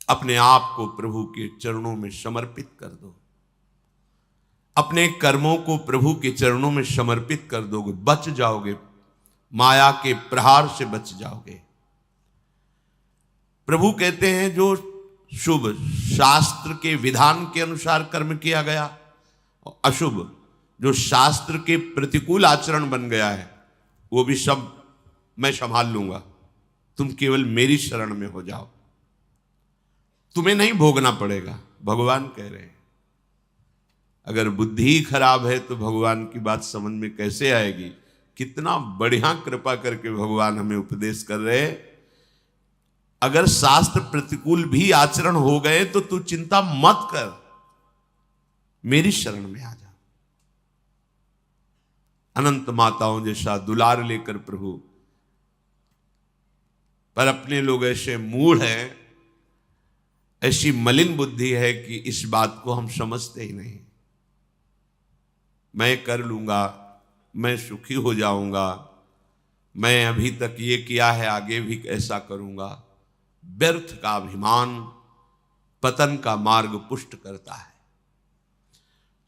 अपने आप को प्रभु के चरणों में समर्पित कर दो, अपने कर्मों को प्रभु के चरणों में समर्पित कर दोगे, बच जाओगे, माया के प्रहार से बच जाओगे। प्रभु कहते हैं जो शुभ शास्त्र के विधान के अनुसार कर्म किया गया, और अशुभ जो शास्त्र के प्रतिकूल आचरण बन गया है, वो भी सब मैं संभाल लूंगा, तुम केवल मेरी शरण में हो जाओ, तुम्हें नहीं भोगना पड़ेगा। भगवान कह रहे हैं। अगर बुद्धि ही खराब है तो भगवान की बात समझ में कैसे आएगी। कितना बढ़िया कृपा करके भगवान हमें उपदेश कर रहे हैं। अगर शास्त्र प्रतिकूल भी आचरण हो गए तो तू चिंता मत कर, मेरी शरण में आ जा। अनंत माताओं जैसा दुलार लेकर प्रभु, पर अपने लोग ऐसे मूढ़ हैं, ऐसी मलिन बुद्धि है कि इस बात को हम समझते ही नहीं। मैं कर लूंगा, मैं सुखी हो जाऊंगा, मैं अभी तक ये किया है आगे भी ऐसा करूंगा। व्यर्थ का अभिमान पतन का मार्ग पुष्ट करता है।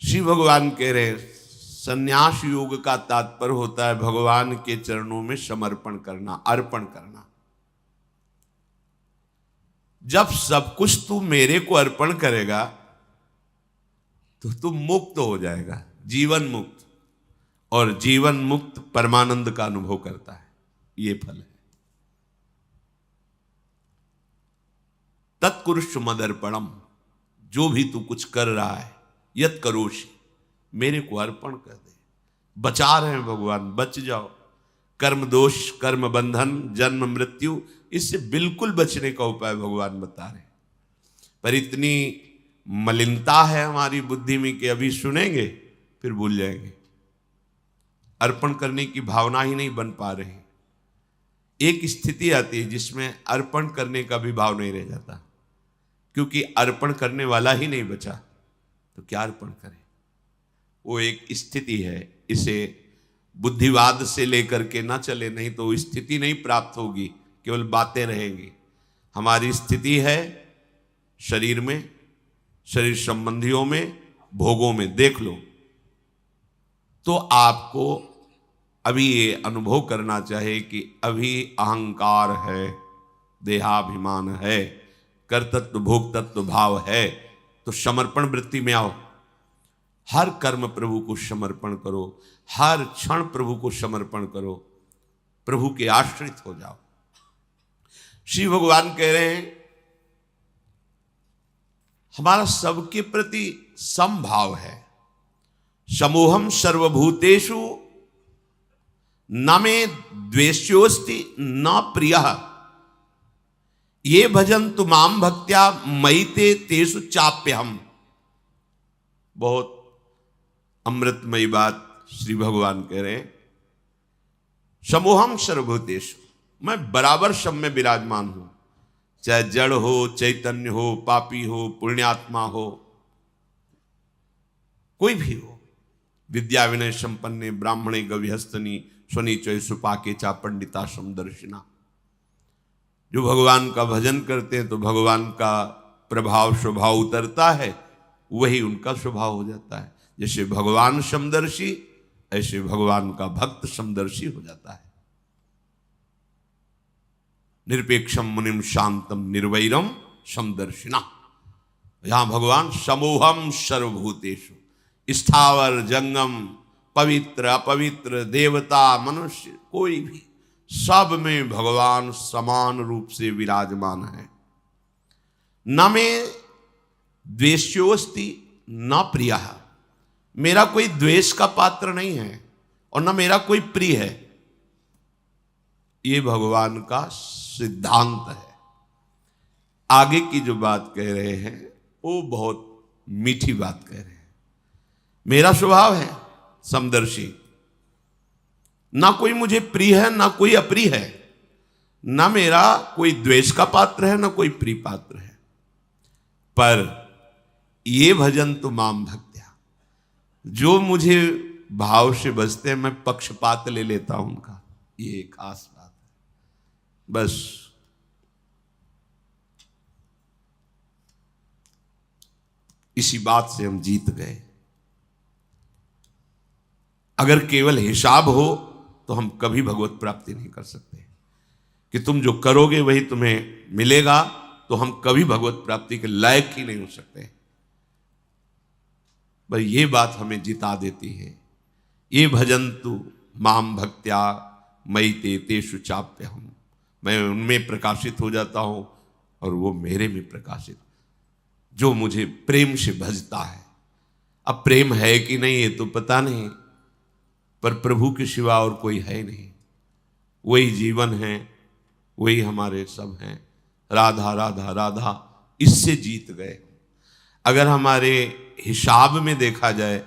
श्री भगवान कह रहे, संन्यास योग का तात्पर्य होता है भगवान के चरणों में समर्पण करना, अर्पण करना। जब सब कुछ तू मेरे को अर्पण करेगा तो तू मुक्त हो जाएगा, जीवन मुक्त, और जीवन मुक्त परमानंद का अनुभव करता है। ये फल है। तत्कुरुष मदर्पणम, जो भी तू कुछ कर रहा है, यत करोषि, मेरे को अर्पण कर दे। बचा रहे हैं भगवान, बच जाओ। कर्म दोष, कर्म बंधन, जन्म मृत्यु, इससे बिल्कुल बचने का उपाय भगवान बता रहे हैं। पर इतनी मलिनता है हमारी बुद्धि में कि अभी सुनेंगे फिर भूल जाएंगे। अर्पण करने की भावना ही नहीं बन पा रही। एक स्थिति आती है जिसमें अर्पण करने का भी भाव नहीं रह जाता, क्योंकि अर्पण करने वाला ही नहीं बचा तो क्या अर्पण करें। वो एक स्थिति है, इसे बुद्धिवाद से लेकर के ना चले, नहीं तो स्थिति नहीं प्राप्त होगी, केवल बातें रहेंगी। हमारी स्थिति है शरीर में, शरीर संबंधियों में, भोगों में। देख लो तो आपको अभी ये अनुभव करना चाहिए कि अभी अहंकार है, देहाभिमान है, कर्तृत्व भोक्तृत्व भाव है, तो समर्पण वृत्ति में आओ। हर कर्म प्रभु को समर्पण करो, हर क्षण प्रभु को समर्पण करो, प्रभु के आश्रित हो जाओ। श्री भगवान कह रहे हैं हमारा सबके प्रति समभाव है। समोहम सर्वभूतेषु न मे द्वेष्योस्ति न प्रियः, ये भजन्तु माम भक्त्या मयि ते तेषु चाप्यहम्। बहुत अमृतमयी बात श्री भगवान कह रहे हैं। समोहम सर्वभूतेषु, मैं बराबर सब में विराजमान हूं, चाहे जड़ हो, चैतन्य हो, पापी हो, पुण्यात्मा हो, कोई भी हो। विद्या विनय संपन्ने ब्राह्मणे गविहस्तनी स्वनीचय सुपाके चा पंडिता समदर्शिना। जो भगवान का भजन करते हैं तो भगवान का प्रभाव स्वभाव उतरता है, वही उनका स्वभाव हो जाता है। जैसे भगवान समदर्शी, ऐसे भगवान का भक्त समदर्शी हो जाता है। निरपेक्षम मुनिम शांतम निर्वैरम समदर्शिना। यहां भगवान समोहम सर्वभूतेषु, स्थावर जंगम, पवित्र अपवित्र, देवता मनुष्य, कोई भी, सब में भगवान समान रूप से विराजमान है। न मे द्वेष्योस्ति न प्रियः, मेरा कोई द्वेष का पात्र नहीं है और न मेरा कोई प्रिय है। ये भगवान का सिद्धांत है। आगे की जो बात कह रहे हैं वो बहुत मीठी बात कह रहे हैं। मेरा स्वभाव है समदर्शी, ना कोई मुझे प्रिय है ना कोई अप्रिय है, ना मेरा कोई द्वेष का पात्र है ना कोई प्रिय पात्र है। पर ये भजन तो माम भक्त्या, जो मुझे भाव से बजते हैं मैं पक्षपात ले लेता हूं उनका। ये खास बात है। बस इसी बात से हम जीत गए। अगर केवल हिसाब हो तो हम कभी भगवत प्राप्ति नहीं कर सकते, कि तुम जो करोगे वही तुम्हें मिलेगा, तो हम कभी भगवत प्राप्ति के लायक ही नहीं हो सकते। पर ये बात हमें जिता देती है। ये भजन्तु माम भक्त्या मयि ते तेषु चाप्यहम्, मैं उनमें प्रकाशित हो जाता हूं और वो मेरे में प्रकाशित, जो मुझे प्रेम से भजता है। अब प्रेम है कि नहीं ये तो पता नहीं, पर प्रभु के सिवा और कोई है नहीं। वही जीवन है, वही हमारे सब हैं। राधा राधा राधा, इससे जीत गए। अगर हमारे हिसाब में देखा जाए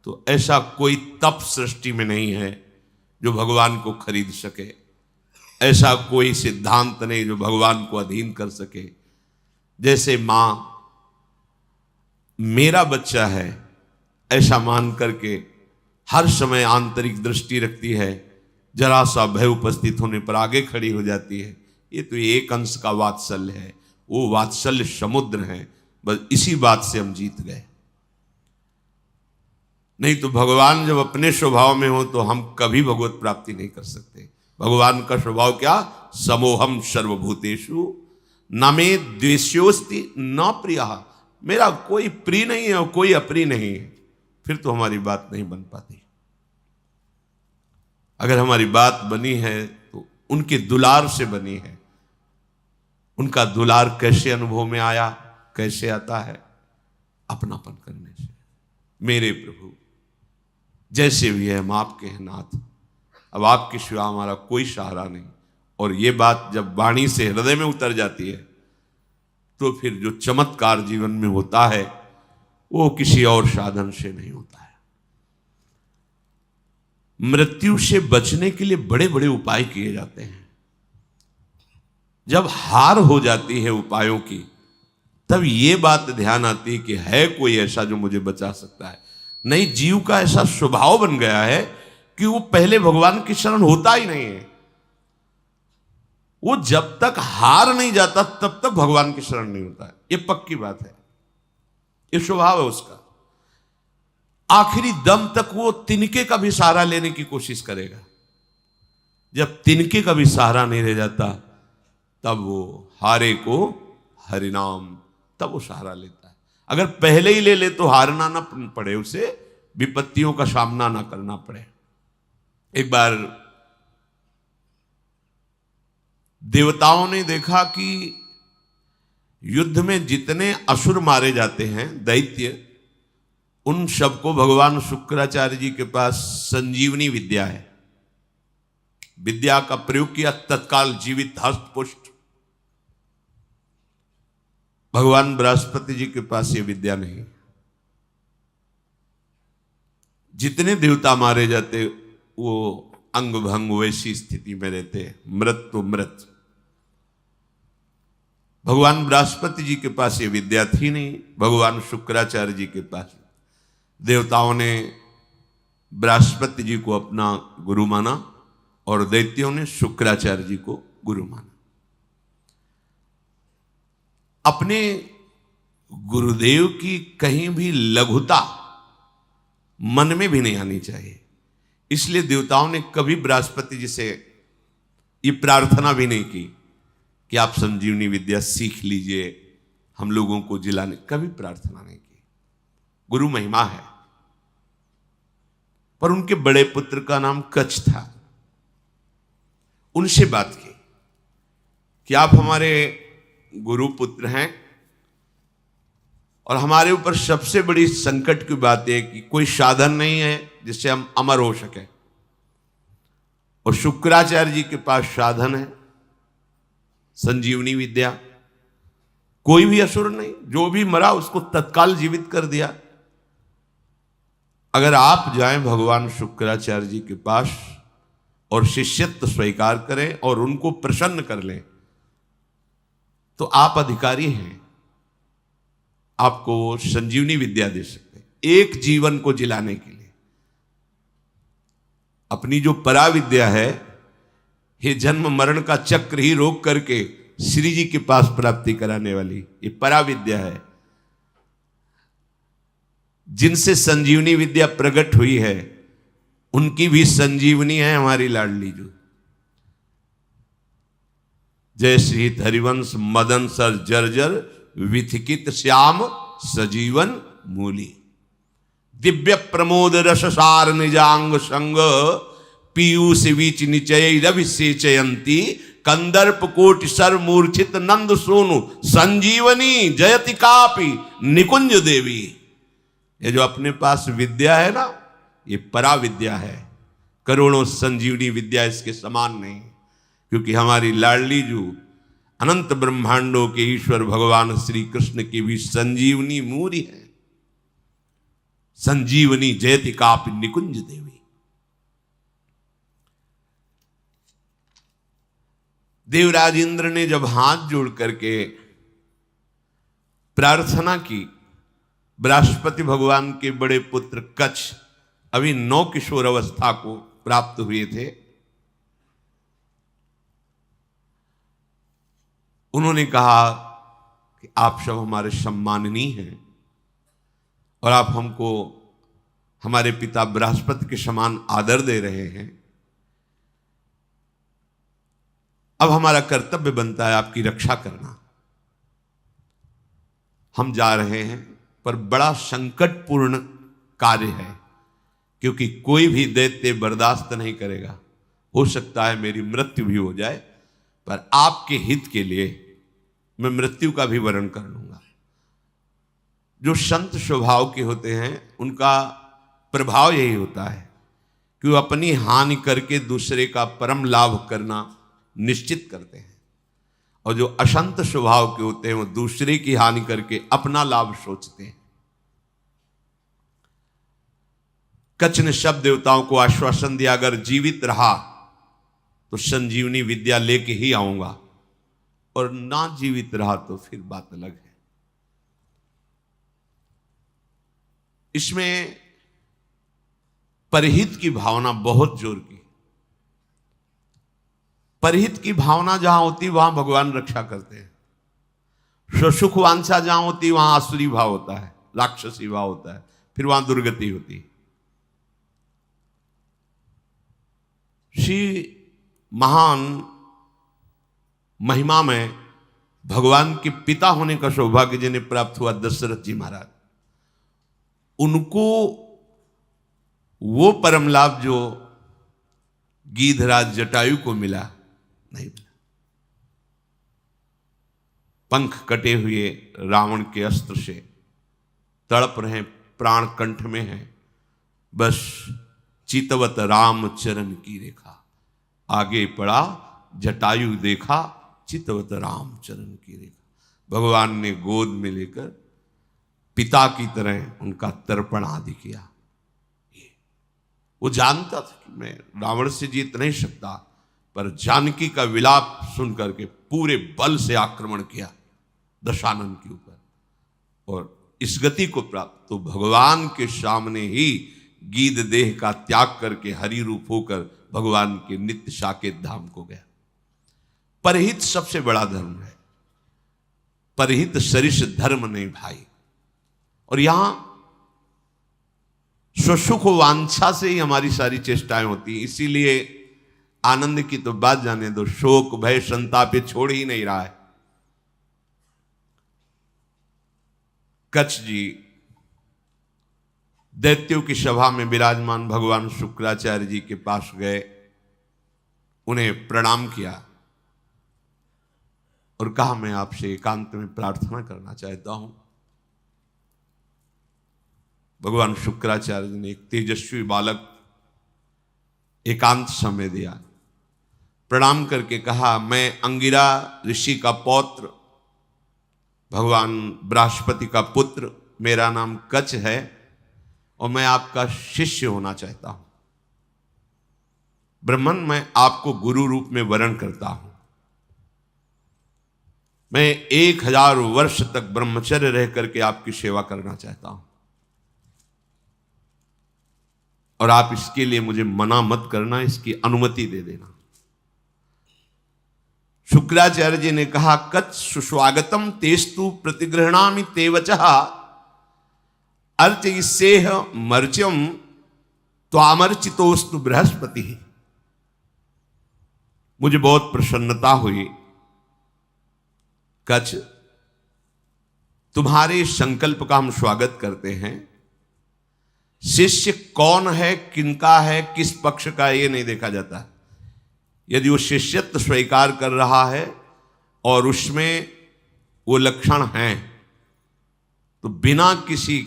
तो ऐसा कोई तप सृष्टि में नहीं है जो भगवान को खरीद सके, ऐसा कोई सिद्धांत नहीं जो भगवान को अधीन कर सके। जैसे मां मेरा बच्चा है ऐसा मान करके हर समय आंतरिक दृष्टि रखती है, जरा सा भय उपस्थित होने पर आगे खड़ी हो जाती है। ये तो एक अंश का वात्सल्य है, वो वात्सल्य समुद्र है। बस इसी बात से हम जीत गए। नहीं तो भगवान जब अपने स्वभाव में हो तो हम कभी भगवत प्राप्ति नहीं कर सकते। भगवान का स्वभाव क्या? समोहम सर्वभूतेषु न मे द्वेष्योस्ति न प्रियः, मेरा कोई प्रिय नहीं है और कोई अप्रिय नहीं है। फिर तो हमारी बात नहीं बन पाती। अगर हमारी बात बनी है तो उनके दुलार से बनी है। उनका दुलार कैसे अनुभव में आया, कैसे आता है? अपनापन करने से। मेरे प्रभु जैसे भी है हम आपके हैं नाथ, अब आपके सिवा हमारा कोई सहारा नहीं। और ये बात जब वाणी से हृदय में उतर जाती है तो फिर जो चमत्कार जीवन में होता है वो किसी और साधन से नहीं होता है। मृत्यु से बचने के लिए बड़े बड़े उपाय किए जाते हैं। जब हार हो जाती है उपायों की, तब ये बात ध्यान आती है कि है कोई ऐसा जो मुझे बचा सकता है। नहीं, जीव का ऐसा स्वभाव बन गया है कि वो पहले भगवान की शरण होता ही नहीं है। वो जब तक हार नहीं जाता तब तक भगवान की शरण नहीं होता है। ये पक्की बात है, ये स्वभाव है उसका। आखिरी दम तक वो तिनके का भी सहारा लेने की कोशिश करेगा। जब तिनके का भी सहारा नहीं रह जाता तब वो हारे को हरिनाम, तब वो सहारा लेता है। अगर पहले ही ले ले तो हारना ना पड़े, उसे विपत्तियों का सामना ना करना पड़े। एक बार देवताओं ने देखा कि युद्ध में जितने असुर मारे जाते हैं, दैत्य, उन सबको भगवान शुक्राचार्य जी के पास संजीवनी विद्या है। विद्या का प्रयोग किया, तत्काल जीवित हस्त पुष्ट। भगवान बृहस्पति जी के पास ये विद्या नहीं। जितने देवता मारे जाते वो अंग भंग वैसी स्थिति में रहते, मृत तो मृत। भगवान बृहस्पति जी के पास ये विद्या थी नहीं, भगवान शुक्राचार्य जी के पास। देवताओं ने बृहस्पति जी को अपना गुरु माना और दैत्यों ने शुक्राचार्य जी को गुरु माना। अपने गुरुदेव की कहीं भी लघुता मन में भी नहीं आनी चाहिए। इसलिए देवताओं ने कभी बृहस्पति जी से ये प्रार्थना भी नहीं की कि आप संजीवनी विद्या सीख लीजिए, हम लोगों को जिलाने, कभी प्रार्थना नहीं की। गुरु महिमा है। पर उनके बड़े पुत्र का नाम कच्छ था। उनसे बात की कि आप हमारे गुरु पुत्र हैं और हमारे ऊपर सबसे बड़ी संकट की बात है कि कोई साधन नहीं है जिससे हम अमर हो सके। और शुक्राचार्य जी के पास साधन है, संजीवनी विद्या। कोई भी असुर नहीं, जो भी मरा उसको तत्काल जीवित कर दिया। अगर आप जाएं भगवान शुक्राचार्य जी के पास और शिष्यत्व स्वीकार करें और उनको प्रसन्न कर लें तो आप अधिकारी हैं, आपको संजीवनी विद्या दे सकते हैं एक जीवन को जिलाने के लिए। अपनी जो पराविद्या है, ये जन्म मरण का चक्र ही रोक करके श्री जी के पास प्राप्ति कराने वाली ये पराविद्या है। जिनसे संजीवनी विद्या प्रकट हुई है उनकी भी संजीवनी है हमारी लाडली जो। जय श्री हरिवंश मदन सर जर्जर विथिकित श्याम सजीवन मूली। दिव्य प्रमोद रससार निजांग संग पीयूष बीच निचय रविसेचयंती कंदर्प कोटि सर मूर्छित नंद सोनु संजीवनी जयति कापि निकुंज देवी। ये जो अपने पास विद्या है ना, ये परा विद्या है, करोड़ों संजीवनी विद्या इसके समान नहीं। क्योंकि हमारी लाडली जो अनंत ब्रह्मांडों के ईश्वर भगवान श्री कृष्ण की भी संजीवनी मूरी है। संजीवनी जयति कापि निकुंज देवी। देवराज इंद्र ने जब हाथ जोड़ करके प्रार्थना की, बृहस्पति भगवान के बड़े पुत्र कच्छ अभी 9 किशोर अवस्था को प्राप्त हुए थे, उन्होंने कहा कि आप सब हमारे सम्माननीय हैं और आप हमको हमारे पिता बृहस्पति के समान आदर दे रहे हैं। अब हमारा कर्तव्य बनता है आपकी रक्षा करना। हम जा रहे हैं पर बड़ा संकटपूर्ण कार्य है, क्योंकि कोई भी दैत्य बर्दाश्त नहीं करेगा। हो सकता है मेरी मृत्यु भी हो जाए, पर आपके हित के लिए मैं मृत्यु का भी वरण कर लूंगा। जो संत स्वभाव के होते हैं उनका प्रभाव यही होता है कि वो अपनी हानि करके दूसरे का परम लाभ करना निश्चित करते हैं, और जो अशंत स्वभाव के होते हैं वो दूसरे की हानि करके अपना लाभ सोचते हैं। कच्छ ने सब देवताओं को आश्वासन दिया, अगर जीवित रहा तो संजीवनी विद्या लेके ही आऊंगा, और ना जीवित रहा तो फिर बात अलग है। इसमें परहित की भावना बहुत जोर की। परहित की भावना जहां होती वहां भगवान रक्षा करते हैं। स्वसुख वांछा जहां होती वहां आसुरी भाव होता है, राक्षसी भाव होता है, फिर वहां दुर्गति होती है। श्री महान महिमा में भगवान के पिता होने का सौभाग्य जिन्हें प्राप्त हुआ दशरथ जी महाराज, उनको वो परम लाभ जो गीधराज जटायु को मिला नहीं मिला। पंख कटे हुए रावण के अस्त्र से तड़प रहे, प्राण कंठ में है, बस चितवत राम चरण की रेखा। आगे पड़ा जटायु देखा, चितवत राम चरण की रेखा। भगवान ने गोद में लेकर पिता की तरह उनका तर्पण आदि किया। वो जानता था कि मैं रावण से जीत नहीं सकता, पर जानकी का विलाप सुन करके पूरे बल से आक्रमण किया दशानन के ऊपर, और इस गति को प्राप्त तो भगवान के सामने ही गीध देह का त्याग करके हरि रूप होकर भगवान के नित्य साकेत धाम को गया। परहित सबसे बड़ा धर्म है, परहित सरिष धर्म नहीं भाई। और यहां स्वसुख वांछा से ही हमारी सारी चेष्टाएं होती, इसीलिए आनंद की तो बात जाने दो, शोक भय संताप ये छोड़ ही नहीं रहा है। कच्छ जी दैत्यों की सभा में विराजमान भगवान शुक्राचार्य जी के पास गए, उन्हें प्रणाम किया और कहा मैं आपसे एकांत में प्रार्थना करना चाहता हूं। भगवान शुक्राचार्य जी ने एक तेजस्वी बालक एकांत समय दिया, प्रणाम करके कहा मैं अंगिरा ऋषि का पौत्र, भगवान बृहस्पति का पुत्र, मेरा नाम कच्छ है और मैं आपका शिष्य होना चाहता हूं। ब्रह्मन, मैं आपको गुरु रूप में वरण करता हूं। मैं 1000 वर्ष तक ब्रह्मचर्य रह करके आपकी सेवा करना चाहता हूं, और आप इसके लिए मुझे मना मत करना, इसकी अनुमति दे देना। शुक्राचार्य जी ने कहा कच्छ सुस्वागतम तेस्तु प्रतिगृहणामि ते वचः। अर्चयिष्येह मर्च्यम त्वामर्चितोस्तु बृहस्पति। मुझे बहुत प्रसन्नता हुई। कच्छ, तुम्हारे संकल्प का हम स्वागत करते हैं। शिष्य कौन है, किनका है, किस पक्ष का, ये नहीं देखा जाता। यदि वो शिष्यत्व स्वीकार कर रहा है और उसमें वो लक्षण हैं तो बिना किसी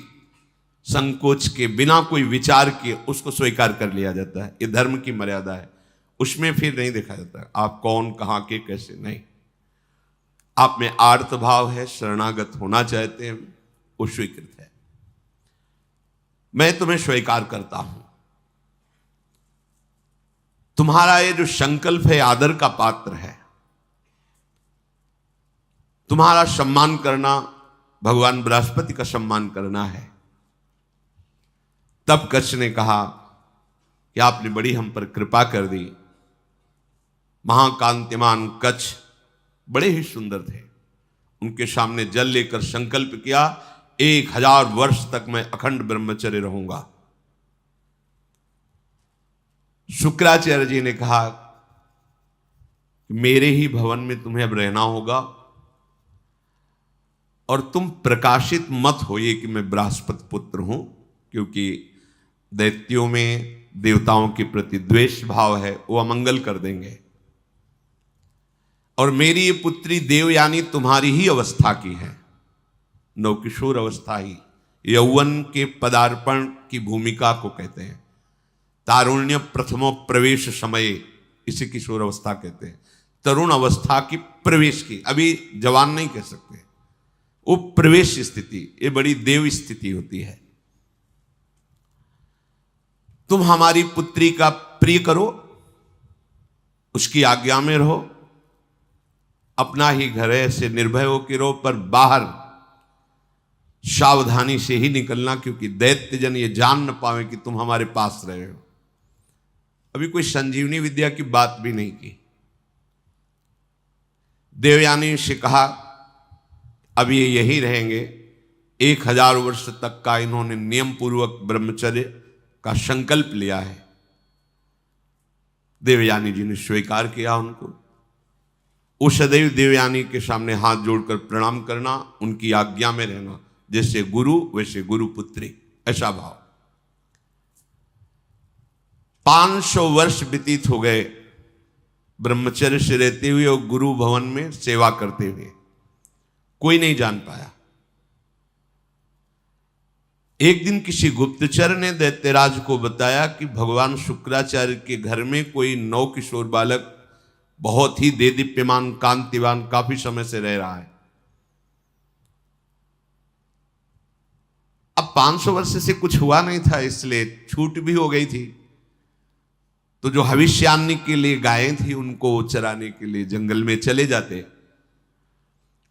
संकोच के, बिना कोई विचार के उसको स्वीकार कर लिया जाता है। ये धर्म की मर्यादा है। उसमें फिर नहीं देखा जाता आप कौन, कहां के, कैसे, नहीं। आप में आर्त भाव है, शरणागत होना चाहते हैं, वो स्वीकृत है। मैं तुम्हें स्वीकार करता हूं। तुम्हारा ये जो संकल्प है आदर का पात्र है। तुम्हारा सम्मान करना, भगवान बृहस्पति का सम्मान करना है। तब कच्छ ने कहा कि आपने बड़ी हम पर कृपा कर दी। महाकांतिमान कच्छ बड़े ही सुंदर थे। उनके सामने जल लेकर संकल्प किया, 1000 वर्ष तक मैं अखंड ब्रह्मचर्य रहूंगा। शुक्राचार्य जी ने कहा, मेरे ही भवन में तुम्हें अब रहना होगा और तुम प्रकाशित मत होइए कि मैं बृहस्पति पुत्र हूं, क्योंकि दैत्यों में देवताओं के प्रति द्वेष भाव है, वो अमंगल कर देंगे। और मेरी ये पुत्री देवयानी तुम्हारी ही अवस्था की है, नवकिशोर अवस्था ही, यौवन के पदार्पण की भूमिका को कहते हैं। तारुण्य प्रथमो प्रवेश समय, इसे किशोर अवस्था कहते हैं। तरुण अवस्था की प्रवेश की, अभी जवान नहीं कह सकते, वो प्रवेश स्थिति, ये बड़ी देव स्थिति होती है। तुम हमारी पुत्री का प्रिय करो, उसकी आज्ञा में रहो, अपना ही घर है, ऐसे निर्भय होकर रहो, पर बाहर सावधानी से ही निकलना, क्योंकि दैत्यजन ये जान न पावे कि तुम हमारे पास रहे हो। अभी कोई संजीवनी विद्या की बात भी नहीं की। देवयानी से कहा अब ये यही रहेंगे। 1000 वर्ष तक का इन्होंने नियम पूर्वक ब्रह्मचर्य का संकल्प लिया है। देवयानी जी ने स्वीकार किया उनको। वो सदैव देवयानी के सामने हाथ जोड़कर प्रणाम करना, उनकी आज्ञा में रहना, जैसे गुरु वैसे गुरु पुत्री, ऐसा भाव। 500 वर्ष व्यतीत हो गए ब्रह्मचर्य से रहते हुए और गुरु भवन में सेवा करते हुए, कोई नहीं जान पाया। एक दिन किसी गुप्तचर ने दैत्यराज को बताया कि भगवान शुक्राचार्य के घर में कोई नवकिशोर बालक बहुत ही देदीप्यमान, कांतिवान, काफी समय से रह रहा है। अब 500 वर्ष से कुछ हुआ नहीं था, इसलिए छूट भी हो गई थी। तो जो भविष्यान्नी के लिए गायें थी, उनको चराने के लिए जंगल में चले जाते।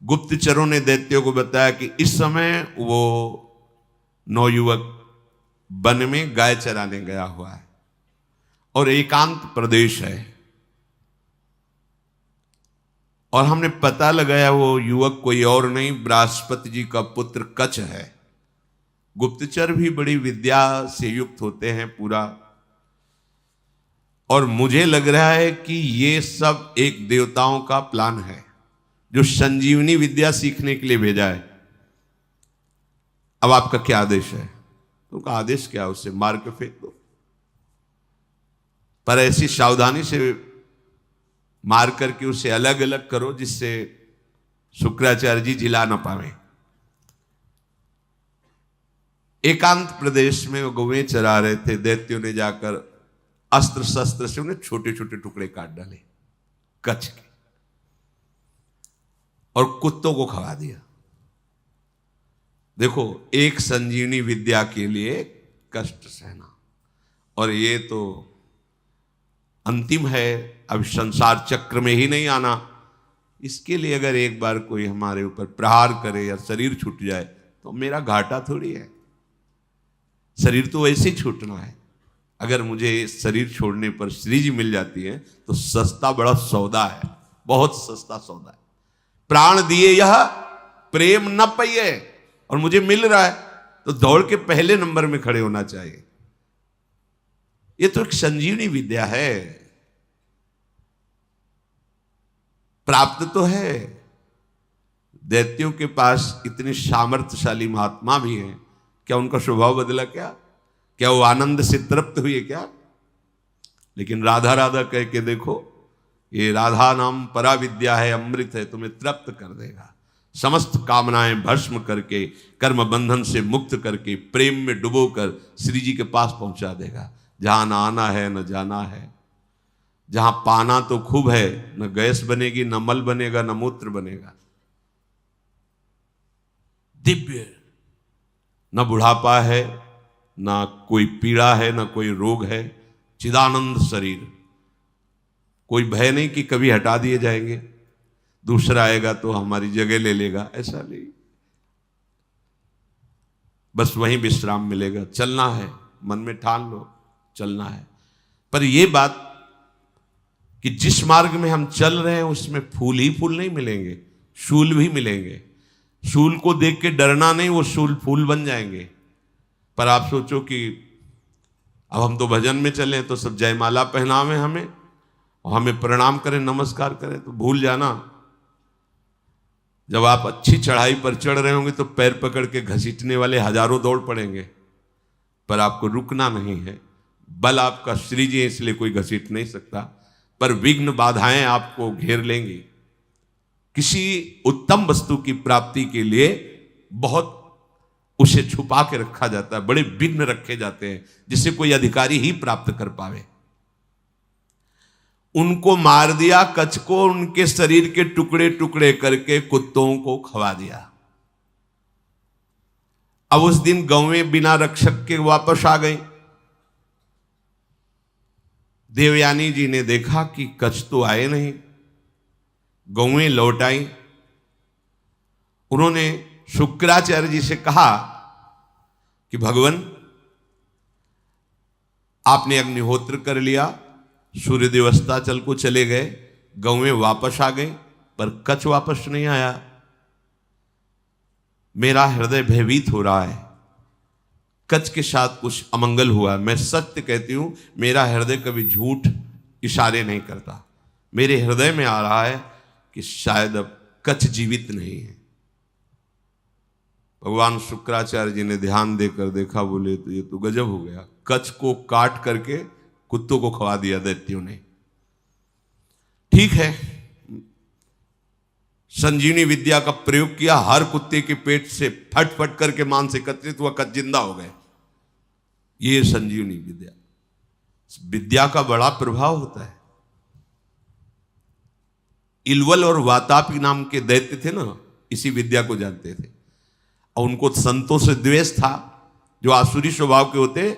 गुप्तचरों ने दैत्यों को बताया कि इस समय वो नवयुवक वन में गाय चराने गया हुआ है और एकांत प्रदेश है, और हमने पता लगाया वो युवक कोई और नहीं, बृहस्पति जी का पुत्र कच्छ है। गुप्तचर भी बड़ी विद्या से युक्त होते हैं पूरा, और मुझे लग रहा है कि ये सब एक देवताओं का प्लान है जो संजीवनी विद्या सीखने के लिए भेजा है। अब आपका क्या आदेश है? उनका आदेश क्या, उसे मार के फेंक दो, पर ऐसी सावधानी से मार करके उसे अलग अलग करो जिससे शुक्राचार्य जी जिला ना पावे। एकांत प्रदेश में वो गौएं चरा रहे थे। दैत्यों ने जाकर अस्त्र शस्त्र से उन्हें छोटे छोटे टुकड़े काट डाले कच्छ के और कुत्तों को खवा दिया। देखो, एक संजीवनी विद्या के लिए कष्ट सहना, और ये तो अंतिम है, अब संसार चक्र में ही नहीं आना। इसके लिए अगर एक बार कोई हमारे ऊपर प्रहार करे या शरीर छूट जाए तो मेरा घाटा थोड़ी है। शरीर तो वैसे ही छूटना है। अगर मुझे शरीर छोड़ने पर श्री जी मिल जाती है तो सस्ता बड़ा सौदा है, बहुत सस्ता सौदा है। प्राण दिए यह प्रेम न पाइए, और मुझे मिल रहा है। तो दौड़ के पहले नंबर में खड़े होना चाहिए। ये तो एक संजीवनी विद्या है, प्राप्त तो है। दैत्यों के पास इतने सामर्थ्यशाली महात्मा भी हैं, क्या उनका स्वभाव बदला? क्या वो आनंद से तृप्त हुए क्या? लेकिन राधा राधा कह के देखो, ये राधा नाम परा विद्या है, अमृत है, तुम्हें तृप्त कर देगा। समस्त कामनाएं भस्म करके, कर्म बंधन से मुक्त करके, प्रेम में डुबोकर श्री जी के पास पहुंचा देगा। जहां न आना है न जाना है, जहां पाना तो खूब है, न गैस बनेगी, न मल बनेगा, न मूत्र बनेगा। दिव्य, न बुढ़ापा है, न कोई पीड़ा है, न कोई रोग है, चिदानंद शरीर। कोई भय नहीं कि कभी हटा दिए जाएंगे, दूसरा आएगा तो हमारी जगह ले लेगा, ऐसा नहीं। बस वहीं विश्राम मिलेगा। चलना है, मन में ठान लो, चलना है। पर यह बात कि जिस मार्ग में हम चल रहे हैं उसमें फूल ही फूल नहीं मिलेंगे, शूल भी मिलेंगे। शूल को देख के डरना नहीं, वो शूल फूल बन जाएंगे। पर आप सोचो कि अब हम तो भजन में चले तो सब जयमाला पहनावे हमें और हमें प्रणाम करें, नमस्कार करें, तो भूल जाना जब आप अच्छी चढ़ाई पर चढ़ रहे होंगे तो पैर पकड़ के घसीटने वाले हजारों दौड़ पड़ेंगे, पर आपको रुकना नहीं है। बल आपका श्री जी है, इसलिए कोई घसीट नहीं सकता, पर विघ्न बाधाएं आपको घेर लेंगी। किसी उत्तम वस्तु की प्राप्ति के लिए बहुत उसे छुपा के रखा जाता है, बड़े विघ्न रखे जाते हैं जिसे कोई अधिकारी ही प्राप्त कर पावे। उनको मार दिया, कच्छ को, उनके शरीर के टुकड़े टुकड़े करके कुत्तों को खवा दिया। अब उस दिन गौवें बिना रक्षक के वापस आ गई। देवयानी जी ने देखा कि कच्छ तो आए नहीं, गौवें लौट आई। उन्होंने शुक्राचार्य जी से कहा कि भगवान, आपने अग्निहोत्र कर लिया, सूर्यदेव अस्ताचल को चले गए, गौवें वापस आ गई, पर कच्छ वापस नहीं आया। मेरा हृदय भयभीत हो रहा है, कच्छ के साथ कुछ अमंगल हुआ। मैं सत्य कहती हूं, मेरा हृदय कभी झूठ इशारे नहीं करता। मेरे हृदय में आ रहा है कि शायद अब कच्छ जीवित नहीं है। भगवान शुक्राचार्य जी ने ध्यान देकर देखा, बोले तो ये तो गजब हो गया, कच्छ को काट करके कुत्तों को खवा दिया दैत्यों ने। ठीक है, संजीवनी विद्या का प्रयोग किया, हर कुत्ते के पेट से फट फट करके मांस एकत्रित हुआ, कच्छ जिंदा हो गए। ये संजीवनी विद्या, विद्या का बड़ा प्रभाव होता है। इलवल और वातापी नाम के दैत्य थे ना, इसी विद्या को जानते थे, और उनको संतों से द्वेष था। जो आसुरी स्वभाव के होते,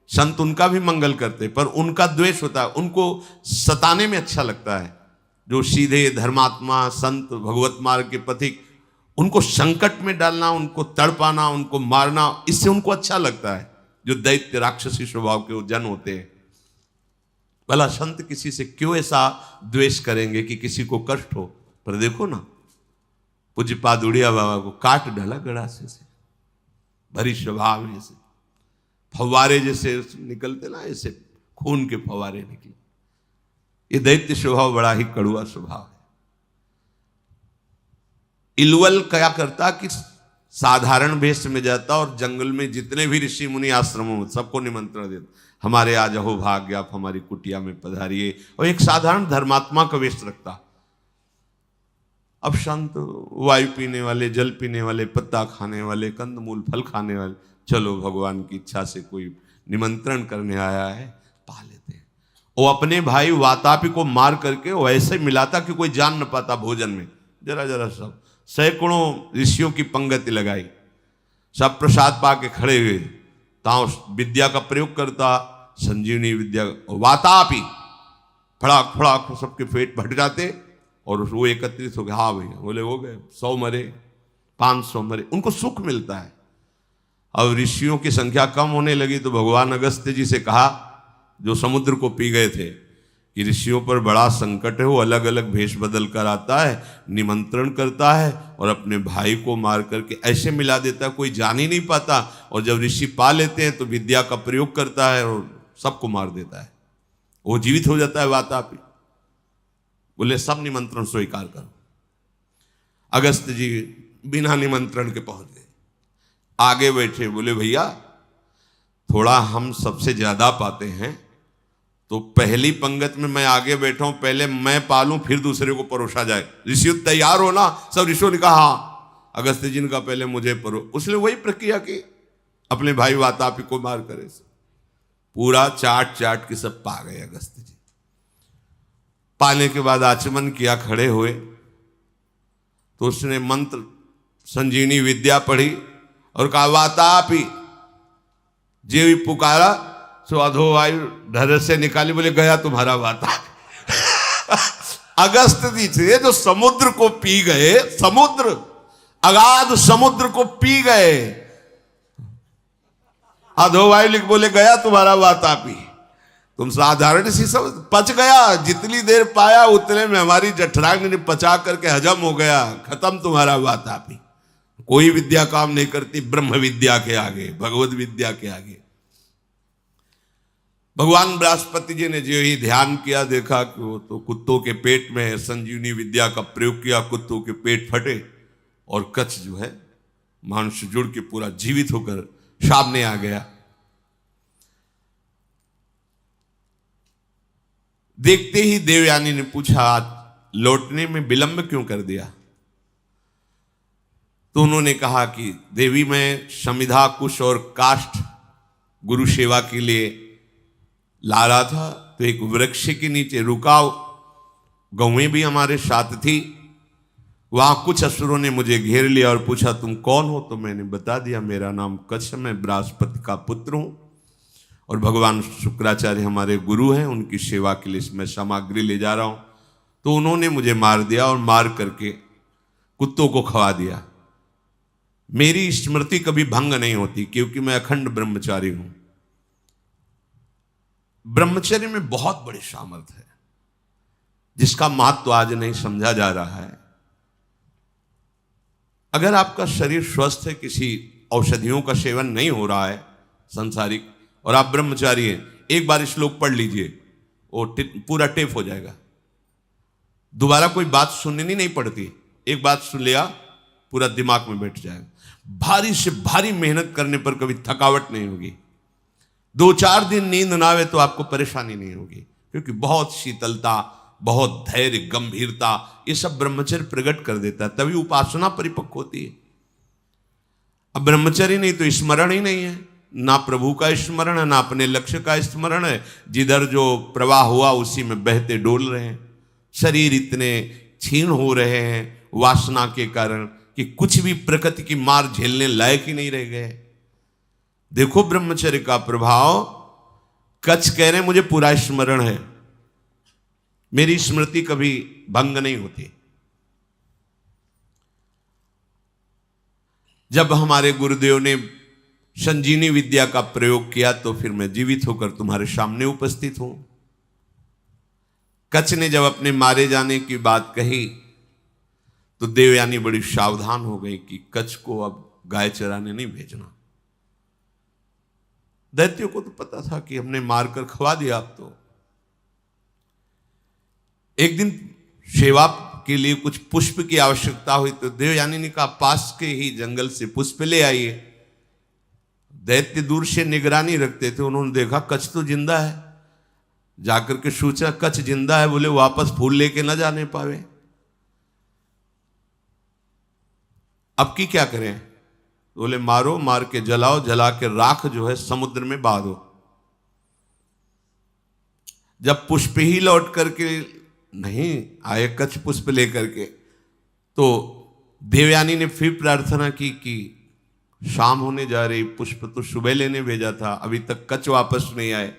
संत उनका भी मंगल करते, पर उनका द्वेष होता है, उनको सताने में अच्छा लगता है। जो सीधे धर्मात्मा संत भगवत मार्ग के पथिक, उनको संकट में डालना, उनको तड़पाना, उनको मारना, इससे उनको अच्छा लगता है। जो दैत्य राक्षसी स्वभाव के जन होते हैं, भला संत किसी से क्यों ऐसा द्वेष करेंगे कि किसी को कष्ट हो? पर देखो ना, पूज्यपाद उड़िया बाबा को काट डाला गड़ासे से, भरी स्वभाव जैसे फव्वारे जैसे निकलते ना, ऐसे खून के फव्वारे निकले। ये दैत्य स्वभाव बड़ा ही कड़ुआ स्वभाव है। इलवल क्या करता कि साधारण वेश में जाता और जंगल में जितने भी ऋषि मुनि आश्रमों में सबको निमंत्रण देता, हमारे आज अहो भाग्य, आप हमारी कुटिया में पधारिए, और एक साधारण धर्मात्मा का वेश रखता। अब संत वायु पीने वाले, जल पीने वाले, पत्ता खाने वाले, कंदमूल फल खाने वाले, चलो भगवान की इच्छा से कोई निमंत्रण करने आया है, पा लेते हैं। वो अपने भाई वातापी को मार करके वो ऐसे मिलाता कि कोई जान न पाता भोजन में। जरा जरा सब सैकड़ों ऋषियों की पंगति लगाई, सब प्रसाद पा के खड़े हुए, ताओ विद्या का प्रयोग करता, संजीवनी विद्या। वातापी फड़ाक फड़ाक सबके पेट भट जाते और वो एकत्रित हो गए। हाँ भैया, बोले हो गए, 100 मरे, 500 मरे, उनको सुख मिलता है। अब ऋषियों की संख्या कम होने लगी तो भगवान अगस्त्य जी से कहा, जो समुद्र को पी गए थे, कि ऋषियों पर बड़ा संकट है, वो अलग अलग भेष बदल कर आता है, निमंत्रण करता है और अपने भाई को मार करके ऐसे मिला देता है कोई जान ही नहीं पाता। और जब ऋषि पा लेते हैं तो विद्या का प्रयोग करता है और सबको मार देता है, वो जीवित हो जाता है वातापी। बोले सब निमंत्रण स्वीकार करो। अगस्त जी बिना निमंत्रण के पहुंच गए, आगे बैठे। बोले भैया थोड़ा हम सबसे ज्यादा पाते हैं, तो पहली पंगत में मैं आगे बैठा हूं, पहले मैं पालूं फिर दूसरे को परोसा जाए। ऋषि तैयार हो ना? सब ऋषियों ने कहा हाँ। अगस्त जी ने कहा पहले मुझे परो। उसने वही प्रक्रिया की, अपने भाई वातापी को मार करे पूरा चाट चाट के सब पा गए अगस्त जी। पाने के बाद आचमन किया, खड़े हुए तो उसने मंत्र संजीवनी विद्या पढ़ी और कहा वातापी, जे भी पुकारा सो अधोवायु ढर से निकाली। बोले गया तुम्हारा वातापी। अगस्त जी थे जो समुद्र को पी गए, समुद्र अगाध समुद्र को पी गए। अधोवायु लिख बोले गया तुम्हारा वातापी। तुम साधारण सी सब पच गया, जितनी देर पाया उतने में हमारी जठराग्नि ने पचा करके हजम हो गया, खत्म तुम्हारा वातापी। कोई विद्या काम नहीं करती ब्रह्म विद्या के आगे, भगवत विद्या के आगे। भगवान बृहस्पति जी ने जो ही ध्यान किया, देखा कि वो तो कुत्तों के पेट में है, संजीवनी विद्या का प्रयोग किया, कुत्तों के पेट फटे और कच्छ जो है मांस जुड़ के पूरा जीवित होकर सामने आ गया। देखते ही देवयानी ने पूछा लौटने में विलंब क्यों कर दिया? तो उन्होंने कहा कि देवी मैं समिधा कुश और काष्ठ गुरु सेवा के लिए ला रहा था, तो एक वृक्ष के नीचे रुका, गौएं भी हमारे साथ थी। वहां कुछ असुरों ने मुझे घेर लिया और पूछा तुम कौन हो? तो मैंने बता दिया मेरा नाम कच्छ, मैं बृहस्पति का पुत्र हूं और भगवान शुक्राचार्य हमारे गुरु हैं, उनकी सेवा के लिए मैं सामग्री ले जा रहा हूं। तो उन्होंने मुझे मार दिया और मार करके कुत्तों को खवा दिया। मेरी स्मृति कभी भंग नहीं होती क्योंकि मैं अखंड ब्रह्मचारी हूं। ब्रह्मचर्य में बहुत बड़ी सामर्थ्य है जिसका महत्व आज नहीं समझा जा रहा है। अगर आपका शरीर स्वस्थ है, किसी औषधियों का सेवन नहीं हो रहा है संसारिक, और आप ब्रह्मचारी हैं, एक बार श्लोक पढ़ लीजिए, वो पूरा टेप हो जाएगा। दोबारा कोई बात सुननी नहीं पड़ती, एक बात सुन लिया पूरा दिमाग में बैठ जाएगा। भारी से भारी मेहनत करने पर कभी थकावट नहीं होगी। 2-4 दिन नींद ना आवे तो आपको परेशानी नहीं होगी, क्योंकि बहुत शीतलता, बहुत धैर्य, गंभीरता, ये सब ब्रह्मचर्य प्रकट कर देता है, तभी उपासना परिपक्व होती है। अब ब्रह्मचर्य नहीं तो स्मरण ही नहीं है, ना प्रभु का स्मरण है, ना अपने लक्ष्य का स्मरण है। जिधर जो प्रवाह हुआ उसी में बहते डोल रहे हैं। शरीर इतने क्षीण हो रहे हैं वासना के कारण कि कुछ भी प्रकृति की मार झेलने लायक ही नहीं रह गए। देखो ब्रह्मचर्य का प्रभाव। कच्छ कह रहे हैं मुझे पूरा स्मरण है, मेरी स्मृति कभी भंग नहीं होती। जब हमारे गुरुदेव ने संजीवनी विद्या का प्रयोग किया तो फिर मैं जीवित होकर तुम्हारे सामने उपस्थित हूं। कच्छ ने जब अपने मारे जाने की बात कही तो देवयानी बड़ी सावधान हो गई कि कच्छ को अब गाय चराने नहीं भेजना। दैत्यों को तो पता था कि हमने मारकर खवा दिया। अब तो एक दिन सेवा के लिए कुछ पुष्प की आवश्यकता हुई तो देवयानी ने कहा पास के ही जंगल से पुष्प ले आइए। दैत्य दूर से निगरानी रखते थे, उन्होंने देखा कच्छ तो जिंदा है, जाकर के सोचा कच्छ जिंदा है, बोले वापस फूल लेके ना जाने पावे, अब की क्या करें? बोले मारो, मार के जलाओ, जला के राख जो है समुद्र में बहा दो। जब पुष्प ही लौट करके नहीं आए कच्छ पुष्प लेकर के, तो देवयानी ने फिर प्रार्थना की कि शाम होने जा रही, पुष्प तो सुबह लेने भेजा था, अभी तक कच्छ वापस नहीं आए।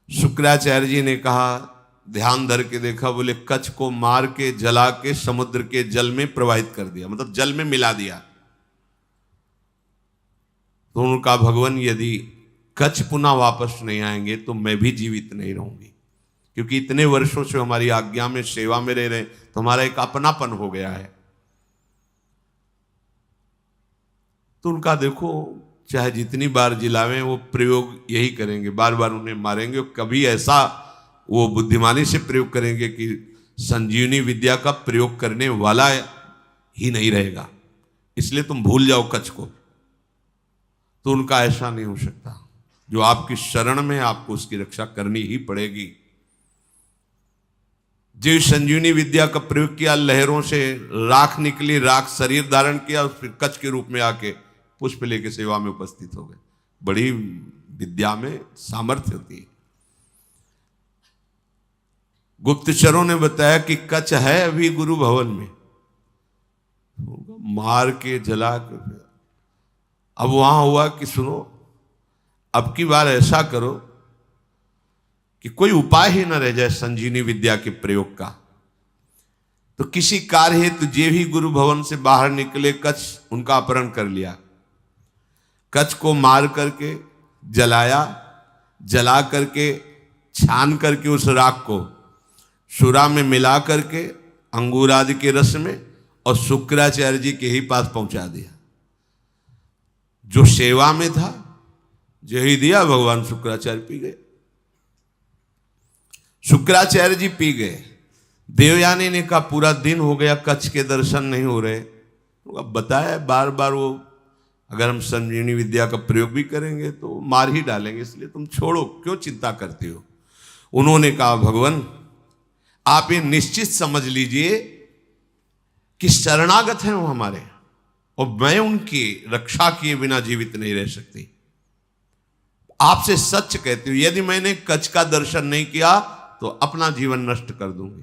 शुक्राचार्य जी ने कहा, ध्यान धर के देखा, बोले कच्छ को मार के जला के समुद्र के जल में प्रवाहित कर दिया, मतलब जल में मिला दिया। तो उनका भगवान यदि कच्छ पुनः वापस नहीं आएंगे तो मैं भी जीवित नहीं रहूंगी, क्योंकि इतने वर्षों से हमारी आज्ञा में सेवा में रह रहे हैं, तो हमारा एक अपनापन हो गया है। तो उनका देखो, चाहे जितनी बार जिलावें वो प्रयोग यही करेंगे, बार बार उन्हें मारेंगे। कभी ऐसा वो बुद्धिमानी से प्रयोग करेंगे कि संजीवनी विद्या का प्रयोग करने वाला ही नहीं रहेगा, इसलिए तुम भूल जाओ कच्छ को। तो उनका ऐसा नहीं हो सकता। जो आपकी शरण में, आपको उसकी रक्षा करनी ही पड़ेगी। जो संजीवनी विद्या का प्रयोग किया, लहरों से राख निकली, राख शरीर धारण किया, फिर कच्छ के रूप में आके पुष्प लेके सेवा में उपस्थित हो गए। बड़ी विद्या में सामर्थ्य होती है। गुप्तचरों ने बताया कि कच्छ है अभी गुरु भवन में, मार के जला के। अब वहां हुआ कि सुनो, अब की बार ऐसा करो कि कोई उपाय ही न रह जाए संजीवनी विद्या के प्रयोग का। तो किसी कार्य हेतु जे भी गुरु भवन से बाहर निकले, कच्छ उनका अपहरण कर लिया। कच्छ को मार करके जलाया, जला करके छान करके उस राख को सुरा में मिला करके अंगूर आदि के रस में और शुक्राचार्य जी के ही पास पहुंचा दिया। जो सेवा में था, जो ही दिया, भगवान शुक्राचार्य पी गए। शुक्राचार्य जी पी गए। देवयानी ने कहा पूरा दिन हो गया, कच्छ के दर्शन नहीं हो रहे। अब बताया बार बार, वो अगर हम संजीवनी विद्या का प्रयोग भी करेंगे तो मार ही डालेंगे, इसलिए तुम छोड़ो, क्यों चिंता करते हो। उन्होंने कहा भगवान आप ये निश्चित समझ लीजिए कि शरणागत हैं वो हमारे, और मैं उनकी रक्षा किए बिना जीवित नहीं रह सकती। आपसे सच कहती हूं, यदि मैंने कच्छ का दर्शन नहीं किया तो अपना जीवन नष्ट कर दूंगी।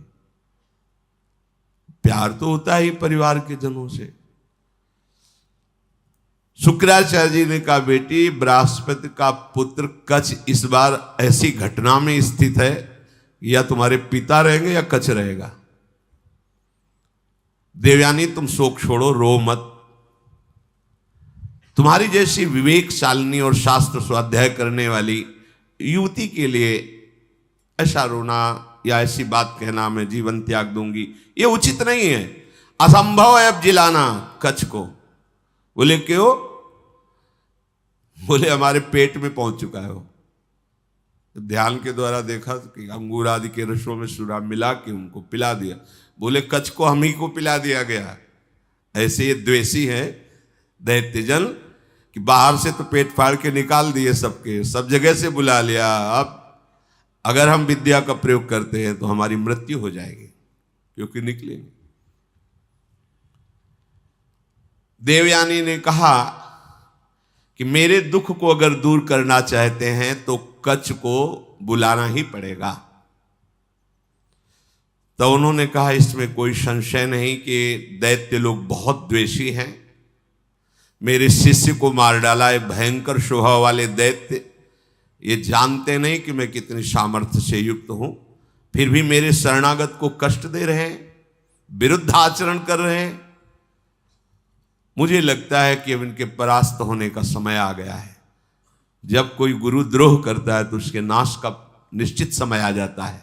प्यार तो होता है परिवार के जनों से। शुक्राचार्य जी ने कहा बेटी, बृहस्पति का पुत्र कच्छ इस बार ऐसी घटना में स्थित है, या तुम्हारे पिता रहेंगे या कच्छ रहेगा। देवयानी तुम शोक छोड़ो, रो मत। तुम्हारी जैसी विवेकशालिनी और शास्त्र स्वाध्याय करने वाली युवती के लिए ऐसा रोना या ऐसी बात कहना मैं जीवन त्याग दूंगी, ये उचित नहीं है। असंभव है अब जिलाना कच्छ को। बोले क्यों? बोले हमारे पेट में पहुंच चुका है वो। ध्यान के द्वारा देखा कि अंगूर आदि के रसों में सुरा मिला के उनको पिला दिया। बोले कच्छ को हम ही को पिला दिया गया। ऐसे ये द्वेषी हैं दैत्यजन कि बाहर से तो पेट फाड़ के निकाल दिए सबके, सब जगह से बुला लिया। अब अगर हम विद्या का प्रयोग करते हैं तो हमारी मृत्यु हो जाएगी, क्योंकि निकलेंगे। देवयानी ने कहा कि मेरे दुख को अगर दूर करना चाहते हैं तो कच्छ को बुलाना ही पड़ेगा। तो उन्होंने कहा इसमें कोई संशय नहीं कि दैत्य लोग बहुत द्वेषी हैं। मेरे शिष्य को मार डाला है भयंकर स्वभाव वाले दैत्य। ये जानते नहीं कि मैं कितनी सामर्थ्य से युक्त हूं, फिर भी मेरे शरणागत को कष्ट दे रहे हैं, विरुद्ध आचरण कर रहे हैं। मुझे लगता है कि अब इनके परास्त होने का समय आ गया है। जब कोई गुरुद्रोह करता है तो उसके नाश का निश्चित समय आ जाता है।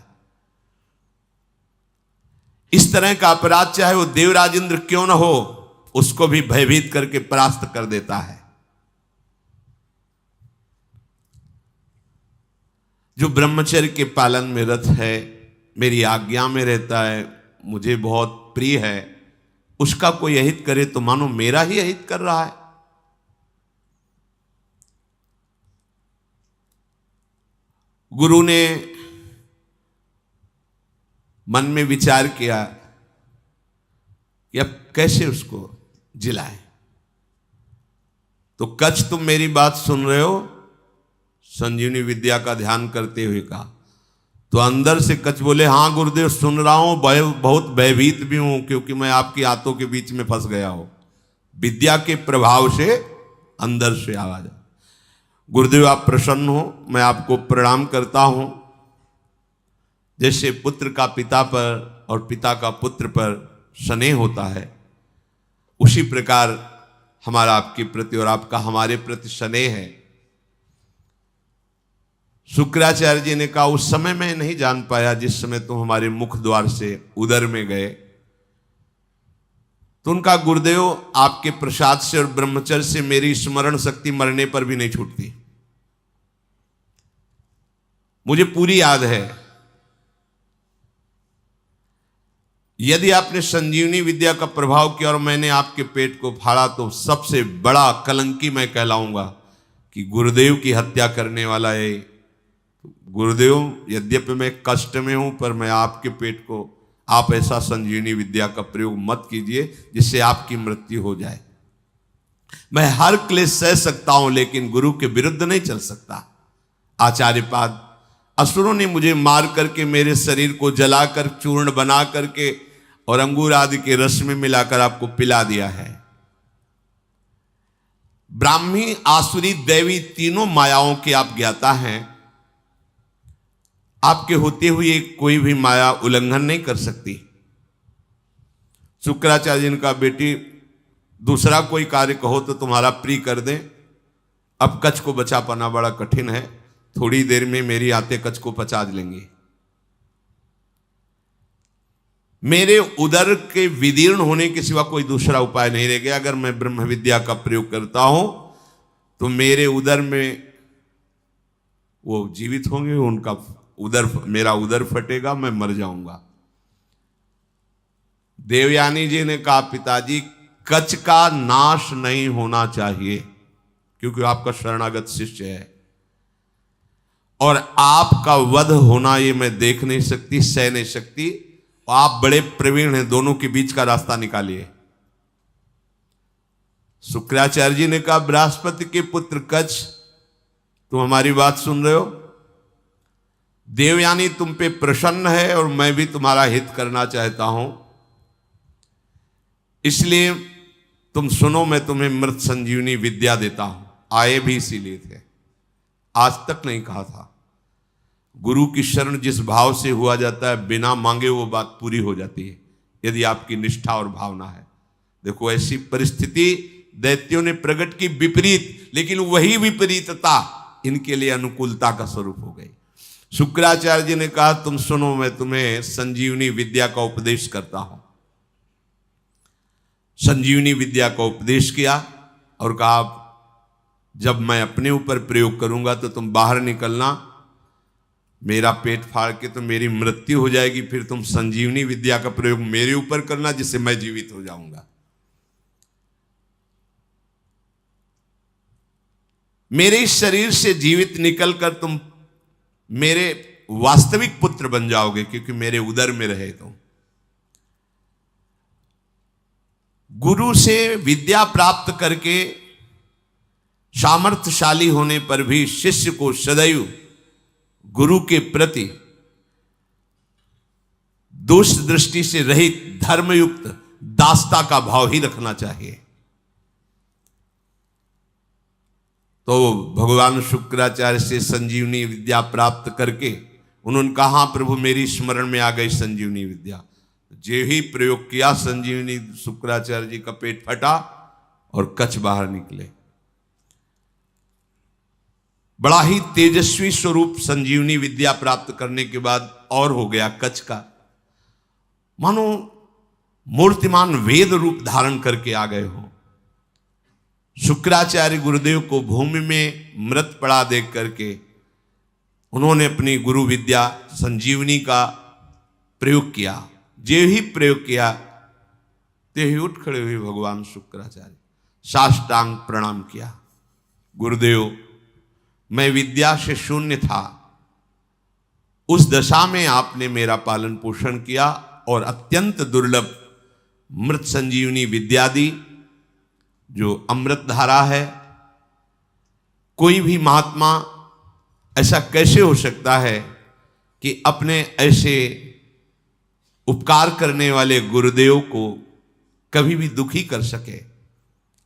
इस तरह का अपराध चाहे वो देवराज इंद्र क्यों न हो, उसको भी भयभीत करके परास्त कर देता है। जो ब्रह्मचर्य के पालन में रत है, मेरी आज्ञा में रहता है, मुझे बहुत प्रिय है, उसका कोई अहित करे तो मानो मेरा ही अहित कर रहा है। गुरु ने मन में विचार किया कि अब कैसे उसको जिलाए। तो कच्छ तुम मेरी बात सुन रहे हो, संजीवनी विद्या का ध्यान करते हुए कहा। तो अंदर से कच्छ बोले हाँ गुरुदेव सुन रहा हूं, बहुत भयभीत भी हूं, क्योंकि मैं आपकी आंतों के बीच में फंस गया हूं। विद्या के प्रभाव से अंदर से आवाज। गुरुदेव आप प्रसन्न हो, मैं आपको प्रणाम करता हूं। जैसे पुत्र का पिता पर और पिता का पुत्र पर स्नेह होता है, उसी प्रकार हमारा आपके प्रति और आपका हमारे प्रति स्नेह है। शुक्राचार्य जी ने कहा उस समय मैं नहीं जान पाया जिस समय तुम हमारे मुख द्वार से उदर में गए। तो उनका गुरुदेव आपके प्रसाद से और ब्रह्मचर्य से मेरी स्मरण शक्ति मरने पर भी नहीं छूटती। मुझे पूरी याद है। यदि आपने संजीवनी विद्या का प्रभाव किया और मैंने आपके पेट को फाड़ा तो सबसे बड़ा कलंकी मैं कहलाऊंगा कि गुरुदेव की हत्या करने वाला है। गुरुदेव, यद्यपि मैं कष्ट में हूं पर मैं आपके पेट को, आप ऐसा संजीवनी विद्या का प्रयोग मत कीजिए जिससे आपकी मृत्यु हो जाए। मैं हर क्लेश सह सकता हूं लेकिन गुरु के विरुद्ध नहीं चल सकता। आचार्यपाद, असुरों ने मुझे मार करके मेरे शरीर को जलाकर चूर्ण बना करके और अंगूर आदि के रस में मिलाकर आपको पिला दिया है। ब्राह्मी, आसुरी, दैवी तीनों मायाओं के आप ज्ञाता हैं। आपके होते हुए कोई भी माया उल्लंघन नहीं कर सकती। शुक्राचार्य जी ने कहा बेटी दूसरा कोई कार्य कहो तो तुम्हारा प्रिय कर दें। अब कच्छ को बचा पाना बड़ा कठिन है, थोड़ी देर में मेरी आते कच्छ को पचा लेंगे। मेरे उदर के विदीर्ण होने के सिवा कोई दूसरा उपाय नहीं रह गया। अगर मैं ब्रह्म विद्या का प्रयोग करता हूं तो मेरे उदर में वो जीवित होंगे, उनका उदर, मेरा उदर फटेगा, मैं मर जाऊंगा। देवयानी जी ने कहा पिताजी कच्छ का नाश नहीं होना चाहिए क्योंकि आपका शरणागत शिष्य है और आपका वध होना ये मैं देख नहीं सकती, सह नहीं सकती। आप बड़े प्रवीण हैं, दोनों के बीच का रास्ता निकालिए। शुक्राचार्य जी ने कहा बृहस्पति के पुत्र कच्छ, तुम हमारी बात सुन रहे हो? देवयानी तुम पे प्रसन्न है और मैं भी तुम्हारा हित करना चाहता हूं, इसलिए तुम सुनो, मैं तुम्हें मृत संजीवनी विद्या देता हूं। आए भी इसीलिए थे, आज तक नहीं कहा था। गुरु की शरण जिस भाव से हुआ जाता है बिना मांगे वो बात पूरी हो जाती है यदि आपकी निष्ठा और भावना है। देखो ऐसी परिस्थिति दैत्यों ने प्रकट की विपरीत, लेकिन वही विपरीतता इनके लिए अनुकूलता का स्वरूप हो गई। शुक्राचार्य जी ने कहा तुम सुनो, मैं तुम्हें संजीवनी विद्या का उपदेश करता हूं। संजीवनी विद्या का उपदेश किया और कहा जब मैं अपने ऊपर प्रयोग करूंगा तो तुम बाहर निकलना, मेरा पेट फाड़ के तो मेरी मृत्यु हो जाएगी, फिर तुम संजीवनी विद्या का प्रयोग मेरे ऊपर करना जिससे मैं जीवित हो जाऊंगा। मेरे इस शरीर से जीवित निकलकर तुम मेरे वास्तविक पुत्र बन जाओगे क्योंकि मेरे उदर में रहे तुम। गुरु से विद्या प्राप्त करके सामर्थ्यशाली होने पर भी शिष्य को सदैव गुरु के प्रति दोष दृष्टि से रहित धर्मयुक्त दासता का भाव ही रखना चाहिए। तो भगवान शुक्राचार्य से संजीवनी विद्या प्राप्त करके उन्होंने कहा हाँ प्रभु मेरी स्मरण में आ गई संजीवनी विद्या। जे ही प्रयोग किया संजीवनी, शुक्राचार्य जी का पेट फटा और कच्छ बाहर निकले। बड़ा ही तेजस्वी स्वरूप संजीवनी विद्या प्राप्त करने के बाद और हो गया कच्छ का, मानो मूर्तिमान वेद रूप धारण करके आ गए हो। शुक्राचार्य गुरुदेव को भूमि में मृत पड़ा देख करके उन्होंने अपनी गुरु विद्या संजीवनी का प्रयोग किया। जे ही प्रयोग किया ते ही उठ खड़े हुए भगवान शुक्राचार्य, साष्टांग प्रणाम किया। गुरुदेव मैं विद्या से शून्य था, उस दशा में आपने मेरा पालन पोषण किया और अत्यंत दुर्लभ मृत संजीवनी विद्या दी जो अमृत धारा है। कोई भी महात्मा ऐसा कैसे हो सकता है कि अपने ऐसे उपकार करने वाले गुरुदेव को कभी भी दुखी कर सके।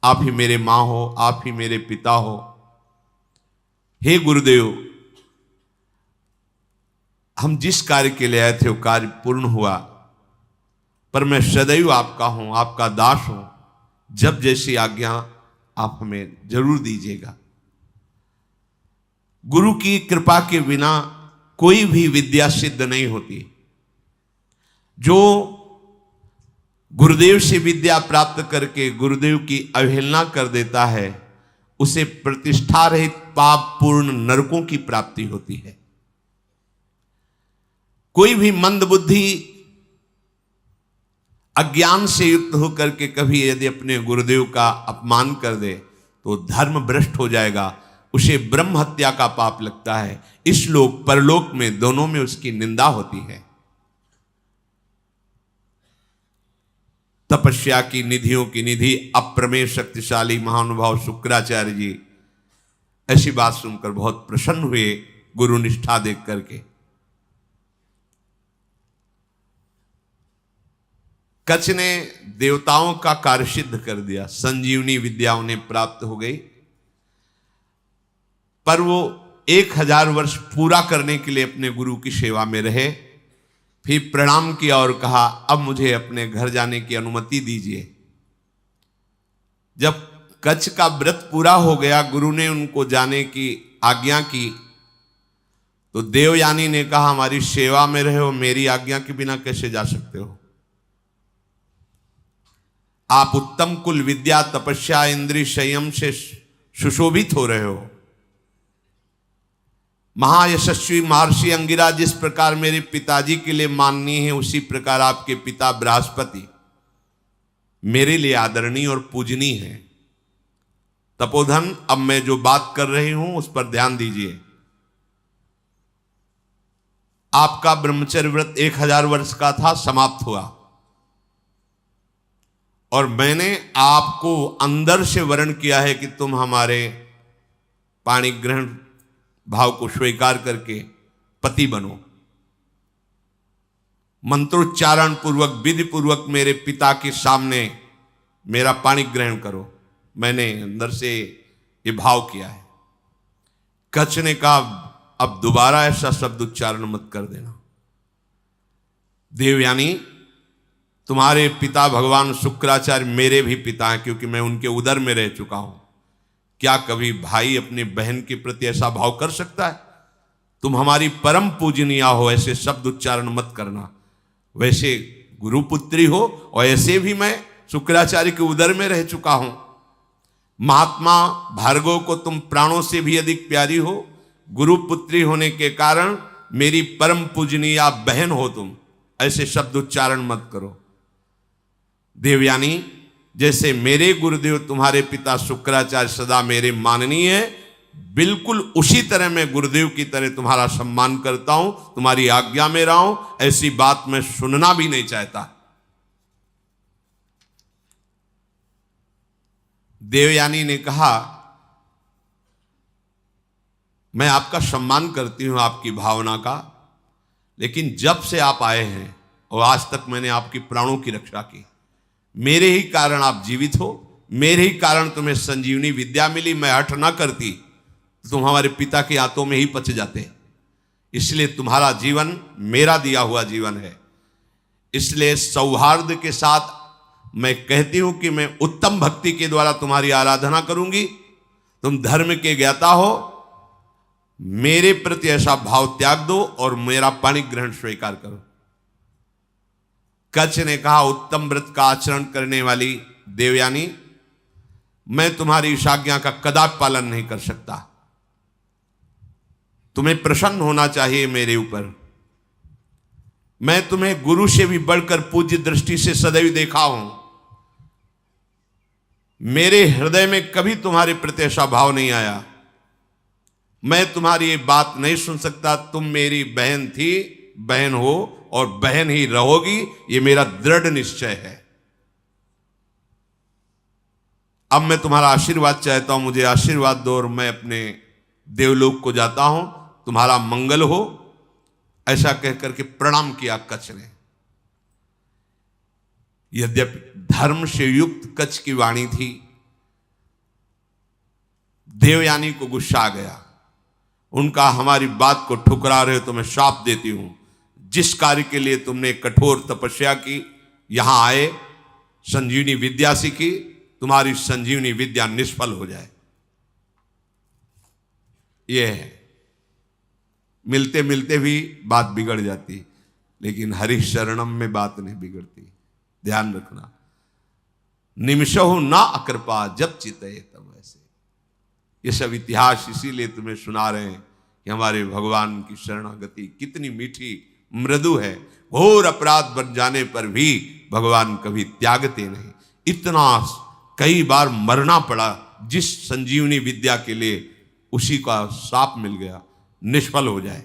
आप ही मेरे माँ हो, आप ही मेरे पिता हो। हे गुरुदेव, हम जिस कार्य के लिए आए थे वो कार्य पूर्ण हुआ, पर मैं सदैव आपका हूं, आपका दास हूं। जब जैसी आज्ञा आप हमें जरूर दीजिएगा। गुरु की कृपा के बिना कोई भी विद्या सिद्ध नहीं होती। जो गुरुदेव से विद्या प्राप्त करके गुरुदेव की अवहेलना कर देता है, उसे प्रतिष्ठा रहित पाप पूर्ण नरकों की प्राप्ति होती है। कोई भी मंद बुद्धि अज्ञान से युक्त होकर के कभी यदि अपने गुरुदेव का अपमान कर दे तो धर्म भ्रष्ट हो जाएगा, उसे ब्रह्म हत्या का पाप लगता है। इस लोक परलोक में दोनों में उसकी निंदा होती है। तपस्या की निधियों की निधि अप्रमेय शक्तिशाली महानुभाव शुक्राचार्य जी ऐसी बात सुनकर बहुत प्रसन्न हुए गुरु निष्ठा देख करके। कच्छ ने देवताओं का कार्य सिद्ध कर दिया, संजीवनी विद्या उन्हें प्राप्त हो गई, पर वो 1000 वर्ष पूरा करने के लिए अपने गुरु की सेवा में रहे। फिर प्रणाम किया और कहा, अब मुझे अपने घर जाने की अनुमति दीजिए। जब कच्छ का व्रत पूरा हो गया, गुरु ने उनको जाने की आज्ञा की, तो देवयानी ने कहा, हमारी सेवा में रहे हो, मेरी आज्ञा के बिना कैसे जा सकते हो? आप उत्तम कुल विद्या तपस्या इंद्रिय संयम से सुशोभित हो रहे हो। महायशस्वी महर्षि अंगिरा जिस प्रकार मेरे पिताजी के लिए माननीय है, उसी प्रकार आपके पिता बृहस्पति मेरे लिए आदरणीय और पूजनीय है। तपोधन, अब मैं जो बात कर रही हूं उस पर ध्यान दीजिए। आपका ब्रह्मचर्य व्रत 1000 वर्ष का था, समाप्त हुआ, और मैंने आपको अंदर से वर्ण किया है कि तुम हमारे पाणी ग्रहण भाव को स्वीकार करके पति बनो। मंत्रोच्चारण पूर्वक विधि पूर्वक मेरे पिता के सामने मेरा पाणी ग्रहण करो। मैंने अंदर से ये भाव किया है। कच्छ ने कहा, अब दोबारा ऐसा शब्द उच्चारण मत कर देना। देवयानी, तुम्हारे पिता भगवान शुक्राचार्य मेरे भी पिता हैं, क्योंकि मैं उनके उदर में रह चुका हूं। क्या कभी भाई अपने बहन के प्रति ऐसा भाव कर सकता है? तुम हमारी परम पूजनीय हो, ऐसे शब्द उच्चारण मत करना। वैसे गुरुपुत्री हो, और ऐसे भी मैं शुक्राचार्य के उदर में रह चुका हूं। महात्मा भार्गव को तुम प्राणों से भी अधिक प्यारी हो। गुरुपुत्री होने के कारण मेरी परम पूजनीय बहन हो तुम। ऐसे शब्द उच्चारण मत करो। देवयानी, जैसे मेरे गुरुदेव तुम्हारे पिता शुक्राचार्य सदा मेरे माननीय है, बिल्कुल उसी तरह मैं गुरुदेव की तरह तुम्हारा सम्मान करता हूं, तुम्हारी आज्ञा में रहा हूं। ऐसी बात मैं सुनना भी नहीं चाहता। देवयानी ने कहा, मैं आपका सम्मान करती हूं, आपकी भावना का, लेकिन जब से आप आए हैं और आज तक मैंने आपकी प्राणों की रक्षा की। मेरे ही कारण आप जीवित हो, मेरे ही कारण तुम्हें संजीवनी विद्या मिली। मैं हठ ना करती तो तुम हमारे पिता के हाथों में ही पच जाते। इसलिए तुम्हारा जीवन मेरा दिया हुआ जीवन है। इसलिए सौहार्द के साथ मैं कहती हूं कि मैं उत्तम भक्ति के द्वारा तुम्हारी आराधना करूंगी। तुम धर्म के ज्ञाता हो, मेरे प्रति ऐसा भाव त्याग दो और मेरा पाणी ग्रहण स्वीकार करो। कच्छ ने कहा, उत्तम व्रत का आचरण करने वाली देवयानी, मैं तुम्हारी इस आज्ञा का कदापि पालन नहीं कर सकता। तुम्हें प्रसन्न होना चाहिए मेरे ऊपर। मैं तुम्हें गुरु से भी बढ़कर पूज्य दृष्टि से सदैव देखा हूं। मेरे हृदय में कभी तुम्हारे प्रति ऐसा भाव नहीं आया। मैं तुम्हारी ये बात नहीं सुन सकता। तुम मेरी बहन थी, बहन हो और बहन ही रहोगी, ये मेरा दृढ़ निश्चय है। अब मैं तुम्हारा आशीर्वाद चाहता हूं, मुझे आशीर्वाद दो और मैं अपने देवलोक को जाता हूं। तुम्हारा मंगल हो। ऐसा कहकर के प्रणाम किया कच्छ ने। यद्यपि धर्म से युक्त कच्छ की वाणी थी, देवयानी को गुस्सा आ गया। उनका, हमारी बात को ठुकरा रहे हो तो मैं श्राप देती हूं। जिस कार्य के लिए तुमने कठोर तपस्या की, यहां आए, संजीवनी विद्या सीखी, तुम्हारी संजीवनी विद्या निष्फल हो जाए। यह है मिलते मिलते भी बात बिगड़ जाती, लेकिन हरि शरणम में बात नहीं बिगड़ती। ध्यान रखना, निमिषहु ना अकृपा जब चितये तब ऐसे। ये सब इतिहास इसीलिए तुम्हें सुना रहे हैं कि हमारे भगवान की शरणागति कितनी मीठी मृदु है। घोर अपराध बन जाने पर भी भगवान कभी त्यागते नहीं। इतना कई बार मरना पड़ा जिस संजीवनी विद्या के लिए, उसी का शाप मिल गया, निष्फल हो जाए।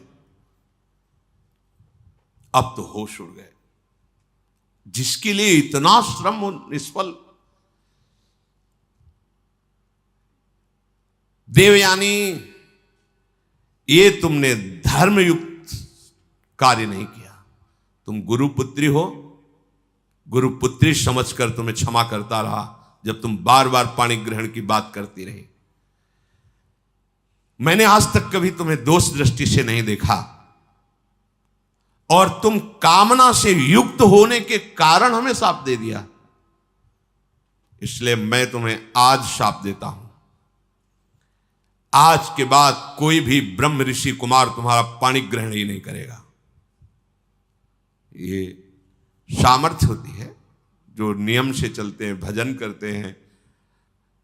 अब तो होश उड़ गए, जिसके लिए इतना श्रम निष्फल। देवयानी, ये तुमने धर्मयुक्त कार्य नहीं किया। तुम गुरुपुत्री हो, गुरुपुत्री समझकर तुम्हें क्षमा करता रहा जब तुम बार बार पाणी ग्रहण की बात करती रही। मैंने आज तक कभी तुम्हें दोष दृष्टि से नहीं देखा, और तुम कामना से युक्त होने के कारण हमें शाप दे दिया। इसलिए मैं तुम्हें आज शाप देता हूं, आज के बाद कोई भी ब्रह्म ऋषि कुमार तुम्हारा पाणी ग्रहण ही नहीं करेगा। ये सामर्थ्य होती है, जो नियम से चलते हैं, भजन करते हैं,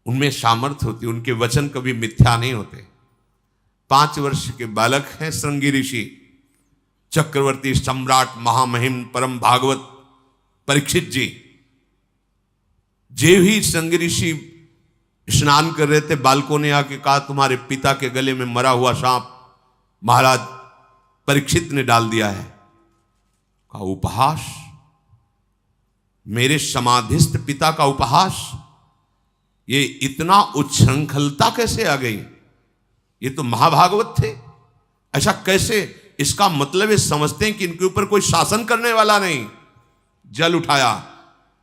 उनमें सामर्थ्य होती है। उनके वचन कभी मिथ्या नहीं होते। 5 वर्ष के बालक हैं श्रृंगी ऋषि, चक्रवर्ती सम्राट महामहिम परम भागवत परीक्षित जी। जे ही श्रृंगी ऋषि स्नान कर रहे थे, बालकों ने आके कहा तुम्हारे पिता के गले में मरा हुआ सांप महाराज परीक्षित ने डाल दिया है। कहा उपहास, मेरे समाधिस्थ पिता का उपहास, ये इतना उच्छृंखलता कैसे आ गई? ये तो महाभागवत थे, ऐसा कैसे? इसका मतलब ये समझते हैं कि इनके ऊपर कोई शासन करने वाला नहीं। जल उठाया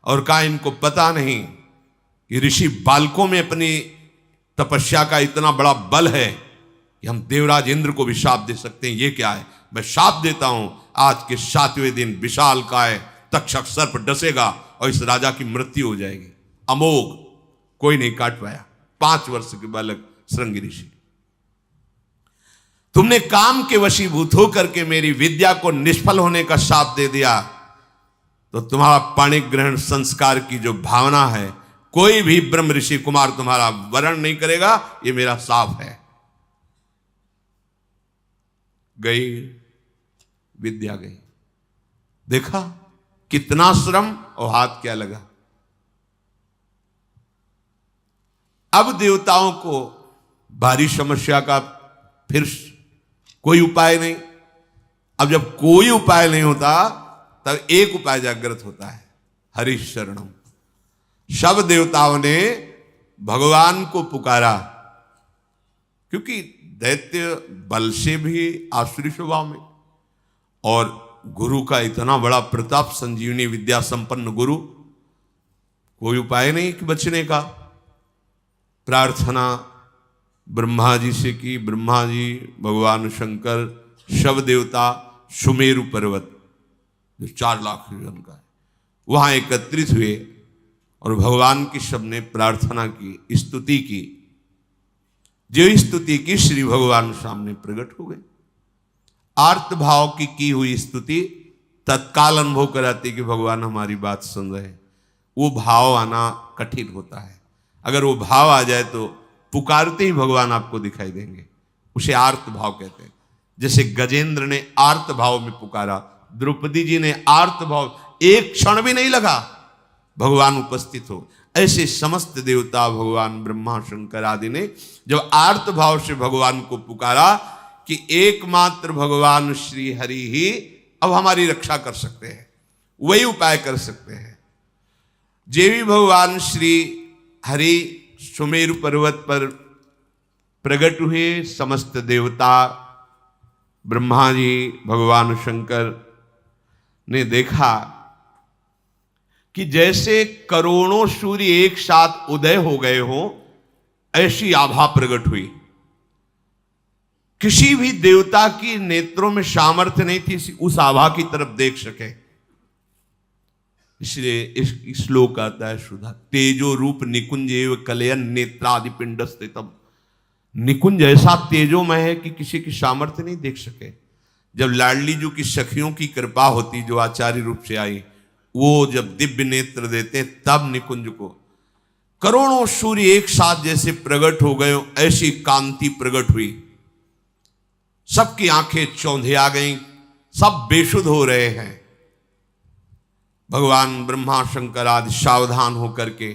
और कहा इनको पता नहीं कि ऋषि बालकों में अपनी तपस्या का इतना बड़ा बल है कि हम देवराज इंद्र को भी शाप दे सकते हैं। ये क्या है? मैं शाप देता हूं, आज के 7वें दिन विशाल काय तक्षक सर्प डसेगा और इस राजा की मृत्यु हो जाएगी। अमोघ, कोई नहीं काट पाया। 5 वर्ष के बालक श्रृंगी ऋषि। तुमने काम के वशीभूत होकर के मेरी विद्या को निष्फल होने का शाप दे दिया, तो तुम्हारा पाणी ग्रहण संस्कार की जो भावना है, कोई भी ब्रह्म ऋषि कुमार तुम्हारा वरण नहीं करेगा। ये मेरा शाप है। गई विद्या, गई। देखा कितना श्रम और हाथ क्या लगा। अब देवताओं को भारी समस्या का फिर कोई उपाय नहीं। अब जब कोई उपाय नहीं होता, तब एक उपाय जागृत होता है, हरि शरणम। सब देवताओं ने भगवान को पुकारा, क्योंकि दैत्य बल से भी आसुरी स्वभाव में, और गुरु का इतना बड़ा प्रताप, संजीवनी विद्या संपन्न गुरु, कोई उपाय नहीं कि बचने का। प्रार्थना ब्रह्मा जी से की। ब्रह्मा जी, भगवान शंकर, शव देवता, सुमेरु पर्वत जो 4 लाख योजन का है, वहां एकत्रित हुए और भगवान की सबने प्रार्थना की, स्तुति की। जो स्तुति की, श्री भगवान सामने प्रकट हो गए। आर्त भाव की हुई स्तुति तत्काल अनुभव कराती कि भगवान हमारी बात सुन रहे हैं। वो भाव आना कठिन होता है। अगर वो भाव आ जाए तो पुकारते ही भगवान आपको दिखाई देंगे। उसे आर्त भाव कहते हैं। जैसे गजेंद्र ने आर्त भाव में पुकारा, द्रौपदी जी ने आर्त भाव, एक क्षण भी नहीं लगा भगवान उपस्थित हो। ऐसे समस्त देवता, भगवान ब्रह्मा शंकर आदि ने जब आर्त भाव से भगवान को पुकारा कि एकमात्र भगवान श्री हरि ही अब हमारी रक्षा कर सकते हैं, वही उपाय कर सकते हैं। जे भी भगवान श्री हरि सुमेरु पर्वत पर प्रकट हुए, समस्त देवता, ब्रह्मा जी, भगवान शंकर ने देखा कि जैसे करोड़ों सूर्य एक साथ उदय हो गए हो, ऐसी आभा प्रकट हुई। किसी भी देवता की नेत्रों में सामर्थ्य नहीं थी उस आभा की तरफ देख सके। इसलिए इस श्लोक आता है सुधा, तेजो रूप निकुंज एव कलयन नेत्रादि पिंड स्थितम। निकुंज ऐसा तेजोमय है कि किसी की सामर्थ्य नहीं देख सके। जब लाडली जी की सखियों की कृपा होती, जो आचार्य रूप से आई, वो जब दिव्य नेत्र देते तब निकुंज को करोड़ों सूर्य एक साथ जैसे प्रकट हो गए, ऐसी कांति प्रकट हुई। सबकी आंखें चौंधे आ गईं, सब बेशुद्ध हो रहे हैं। भगवान ब्रह्मा शंकर आदि सावधान होकर के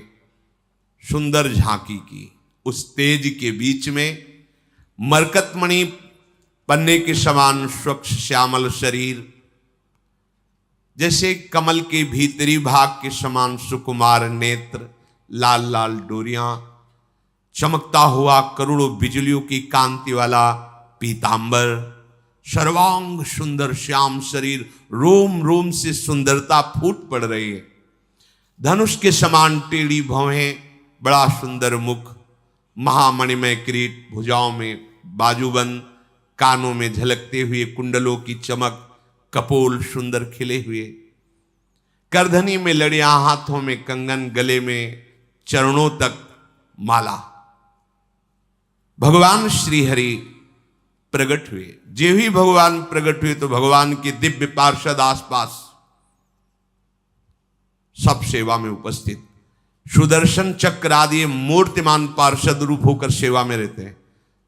सुंदर झांकी की। उस तेज के बीच में मरकतमणि पन्ने के समान स्वच्छ श्यामल शरीर, जैसे कमल के भीतरी भाग के समान सुकुमार नेत्र, लाल लाल डोरियां, चमकता हुआ करोड़ों बिजलियों की कांति वाला पीतांबर, सर्वांग सुंदर श्याम शरीर, रोम रोम से सुंदरता फूट पड़ रही है। धनुष के समान टेढ़ी भौहें, बड़ा सुंदर मुख, महामणिमय किरीट, भुजाओं में बाजूबंद, कानों में झलकते हुए कुंडलों की चमक, कपोल सुंदर खिले हुए, करधनी में लड़ियां, हाथों में कंगन, गले में चरणों तक माला। भगवान श्री हरि प्रकट हुए। जे ही भगवान प्रकट हुए तो भगवान के दिव्य पार्षद आसपास सब सेवा में उपस्थित, सुदर्शन चक्र आदि मूर्तिमान पार्षद रूप होकर सेवा में रहते हैं।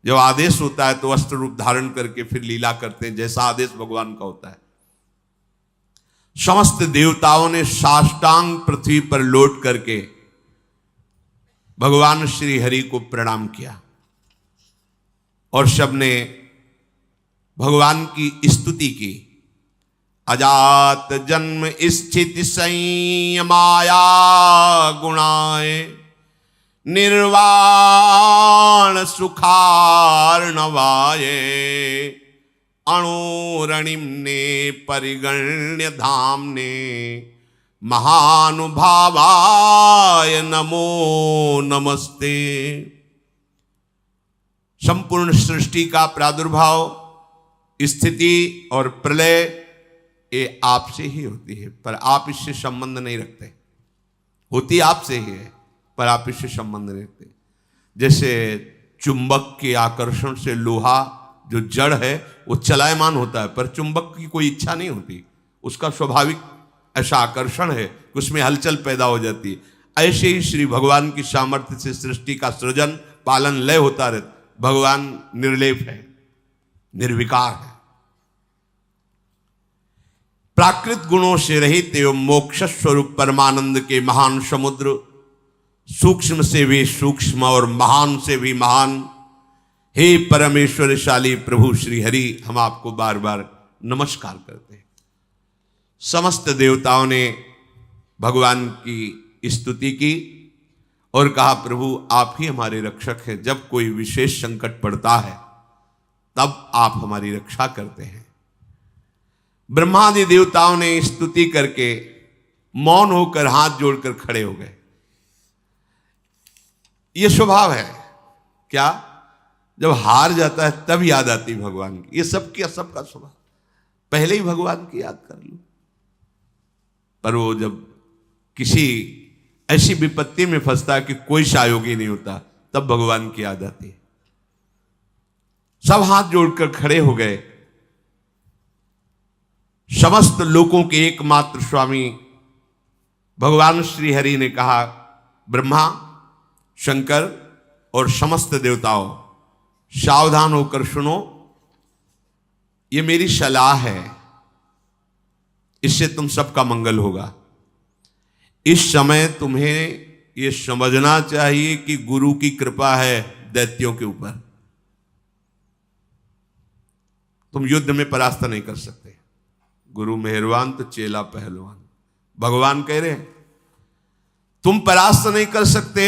जब आदेश होता है तो अस्त्र रूप धारण करके फिर लीला करते हैं, जैसा आदेश भगवान का होता है। समस्त देवताओं ने साष्टांग पृथ्वी पर लौट करके भगवान श्री हरि को प्रणाम किया और सबने भगवान की स्तुति की। अजात जन्म स्थिति संयमाया गुणाए, निर्वाण सुखार्णवाये, अणुरणिम्ने परिगण्य धाम्ने, महानुभावाय नमो नमस्ते। संपूर्ण सृष्टि का प्रादुर्भाव, स्थिति और प्रलय ये आपसे ही होती है, पर आप इससे संबंध नहीं रखते। होती आपसे ही है पर आप इससे संबंध नहीं रखते। जैसे चुंबक के आकर्षण से लोहा जो जड़ है वो चलायमान होता है, पर चुंबक की कोई इच्छा नहीं होती, उसका स्वाभाविक ऐसा आकर्षण है कि उसमें हलचल पैदा हो जाती है। ऐसे ही श्री भगवान की सामर्थ्य से सृष्टि का सृजन पालन लय होता रहता। भगवान निर्लेप है, निर्विकार है, प्राकृत गुणों से रहित एवं मोक्ष स्वरूप परमानंद के महान समुद्र, सूक्ष्म से भी सूक्ष्म और महान से भी महान, हे परमेश्वरशाली प्रभु श्री हरि, हम आपको बार बार नमस्कार करते हैं। समस्त देवताओं ने भगवान की स्तुति की और कहा, प्रभु आप ही हमारे रक्षक हैं। जब कोई विशेष संकट पड़ता है तब आप हमारी रक्षा करते हैं। ब्रह्मादि देवताओं ने स्तुति करके मौन होकर हाथ जोड़कर खड़े हो गए। यह स्वभाव है क्या, जब हार जाता है तब याद आती भगवान की। ये सबका स्वभाव, पहले ही भगवान की याद कर लो। पर वो जब किसी ऐसी विपत्ति में फंसता है कि कोई सहयोगी नहीं होता, तब भगवान की याद आती है। सब हाथ जोड़कर खड़े हो गए। समस्त लोकों के एकमात्र स्वामी भगवान श्री हरि ने कहा, ब्रह्मा, शंकर और समस्त देवताओं, सावधान होकर सुनो, ये मेरी सलाह है, इससे तुम सबका मंगल होगा। इस समय तुम्हें यह समझना चाहिए कि गुरु की कृपा है दैत्यों के ऊपर। तुम युद्ध में परास्त नहीं कर सकते। गुरु मेहरबान तो चेला पहलवान। भगवान कह रहे हैं तुम परास्त नहीं कर सकते।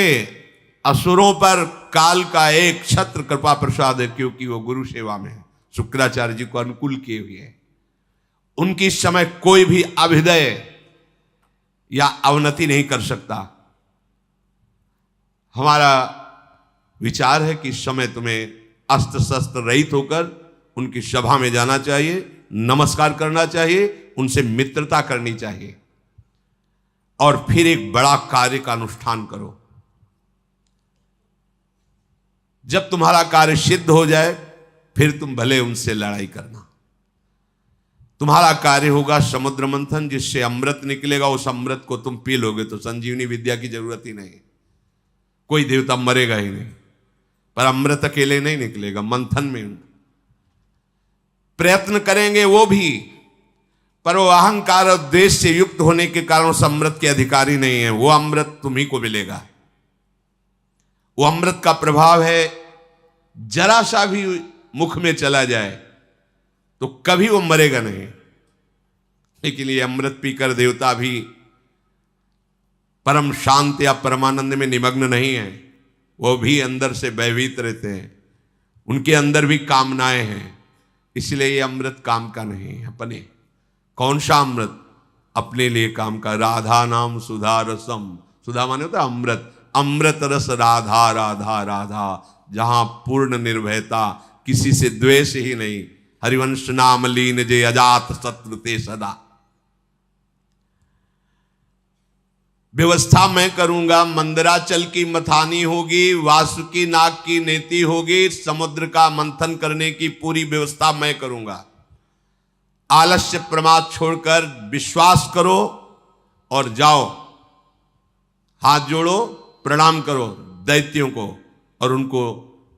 असुरों पर काल का एक छत्र कृपा प्रसाद है, क्योंकि वो गुरु सेवा में है, शुक्राचार्य जी को अनुकूल किए हुए हैं। उनकी इस समय कोई भी अभ्युदय या अवनति नहीं कर सकता। हमारा विचार है कि इस समय तुम्हें अस्त्र शस्त्र रहित होकर उनकी सभा में जाना चाहिए, नमस्कार करना चाहिए, उनसे मित्रता करनी चाहिए और फिर एक बड़ा कार्य का अनुष्ठान करो। जब तुम्हारा कार्य सिद्ध हो जाए फिर तुम भले उनसे लड़ाई करना। तुम्हारा कार्य होगा समुद्र मंथन, जिससे अमृत निकलेगा। उस अमृत को तुम पी लोगे तो संजीवनी विद्या की जरूरत ही नहीं, कोई देवता मरेगा ही नहीं। पर अमृत अकेले नहीं निकलेगा, मंथन में प्रयत्न करेंगे वो भी, पर वो अहंकार और द्वेष से युक्त होने के कारण उस अमृत के अधिकारी नहीं है। वो अमृत तुम्ही को मिलेगा। वो अमृत का प्रभाव है, जरा सा भी मुख में चला जाए तो कभी वो मरेगा नहीं। लेकिन ये अमृत पीकर देवता भी परम शांत या परमानंद में निमग्न नहीं है, वो भी अंदर से भयभीत रहते हैं, उनके अंदर भी कामनाएं हैं। इसलिए ये अमृत काम का नहीं है अपने। कौन सा अमृत? अपने लिए काम का। राधा नाम सुधा रसम, सुधा माने होता है अमृत, अमृत रस राधा राधा राधा, जहां पूर्ण निर्भयता, किसी से द्वेष ही नहीं। हरिवंश नाम लीन जे अजात शत्रु ते सदा। व्यवस्था मैं करूंगा, मंदराचल की मथानी होगी, वासुकी नाग की नेति होगी, समुद्र का मंथन करने की पूरी व्यवस्था मैं करूंगा। आलस्य प्रमाद छोड़कर विश्वास करो और जाओ, हाथ जोड़ो, प्रणाम करो दैत्यों को और उनको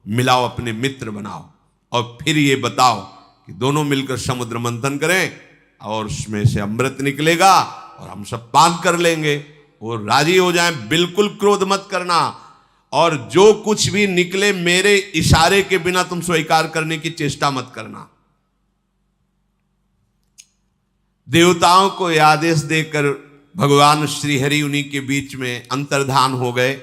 मिलाओ, अपने मित्र बनाओ, और फिर ये बताओ कि दोनों मिलकर समुद्र मंथन करें और उसमें से अमृत निकलेगा और हम सब पान कर लेंगे। वो राजी हो जाएं। बिल्कुल क्रोध मत करना, और जो कुछ भी निकले मेरे इशारे के बिना तुम स्वीकार करने की चेष्टा मत करना। देवताओं को आदेश देकर भगवान श्री हरि उन्हीं के बीच में अंतर्धान हो गए।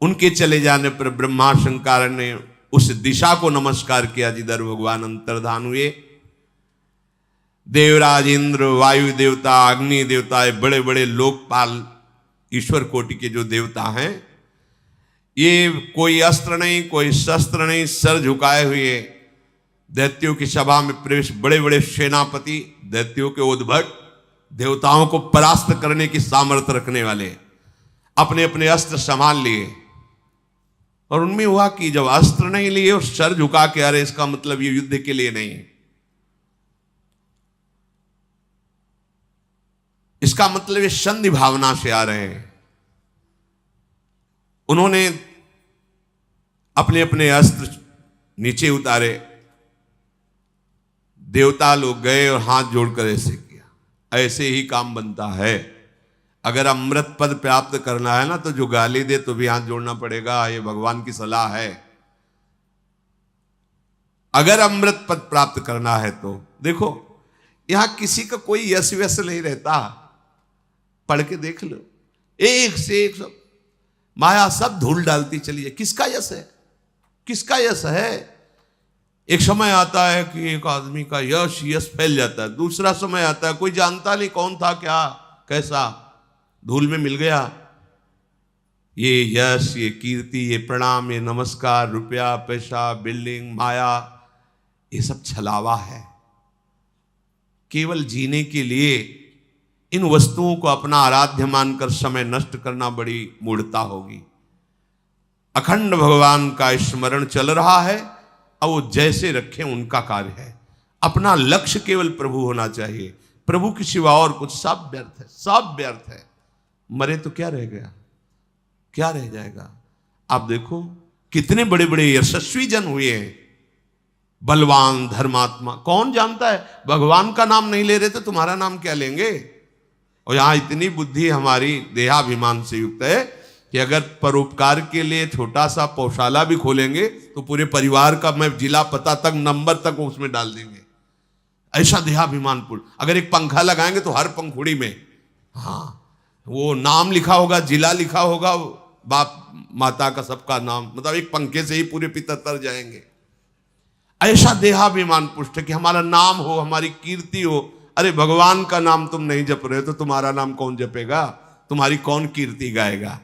उनके चले जाने पर ब्रह्मा शंकर ने उस दिशा को नमस्कार किया जिधर भगवान अंतर्धान हुए। देवराज इंद्र, वायु देवता, अग्नि देवता, बड़े बड़े लोकपाल ईश्वर कोटि के जो देवता हैं, ये कोई अस्त्र नहीं, कोई शस्त्र नहीं, सर झुकाए हुए दैत्यों की सभा में प्रवेश। बड़े बड़े सेनापति, दैत्यों के उद्भट, देवताओं को परास्त करने की सामर्थ्य रखने वाले, अपने अपने अस्त्र संभाल लिए। और उनमें हुआ कि जब अस्त्र नहीं लिए और सर झुका के, अरे इसका मतलब ये युद्ध के लिए नहीं है, इसका मतलब ये संधि भावना से आ रहे हैं। उन्होंने अपने अपने अस्त्र नीचे उतारे। देवता लोग गए और हाथ जोड़कर ऐसे किया। ऐसे ही काम बनता है। अगर अमृत पद प्राप्त करना है ना, तो जो गाली दे तो भी हाथ जोड़ना पड़ेगा। ये भगवान की सलाह है। अगर अमृत पद प्राप्त करना है तो देखो, यहां किसी का कोई यश व्यस नहीं रहता। पढ़ के देख लो, एक से एक सब माया सब धूल डालती चली है। किसका यश है? किसका यश है? एक समय आता है कि एक आदमी का यश फैल जाता है। दूसरा समय आता है कोई जानता नहीं कौन था, क्या कैसा, धूल में मिल गया। ये यश, ये कीर्ति, ये प्रणाम, ये नमस्कार, रुपया, पैसा, बिल्डिंग, माया, ये सब छलावा है। केवल जीने के लिए इन वस्तुओं को अपना आराध्य मानकर समय नष्ट करना बड़ी मूढ़ता होगी। अखंड भगवान का स्मरण चल रहा है, और वो जैसे रखें उनका कार्य है। अपना लक्ष्य केवल प्रभु होना चाहिए। प्रभु के सिवा और कुछ सब व्यर्थ है, सब व्यर्थ है। मरे तो क्या रह गया, क्या रह जाएगा? आप देखो कितने बड़े बड़े यशस्वी जन हुए हैं, बलवान, धर्मात्मा। कौन जानता है, भगवान का नाम नहीं ले रहे तो तुम्हारा नाम क्या लेंगे? और यहां इतनी बुद्धि हमारी देहाभिमान से युक्त है कि अगर परोपकार के लिए छोटा सा पौशाला भी खोलेंगे तो पूरे परिवार का मैं जिला पता तक, नंबर तक उसमें डाल देंगे। ऐसा देहाभिमानपूर्ण। अगर एक पंखा लगाएंगे तो हर पंखुड़ी में वो नाम लिखा होगा, जिला लिखा होगा, बाप माता का सबका नाम, मतलब एक पंखे से ही पूरे पिता तर जाएंगे। ऐसा देहाभिमान पुष्ट कि हमारा नाम हो, हमारी कीर्ति हो। अरे भगवान का नाम तुम नहीं जप रहे हो तो तुम्हारा नाम कौन जपेगा, तुम्हारी कौन कीर्ति गाएगा?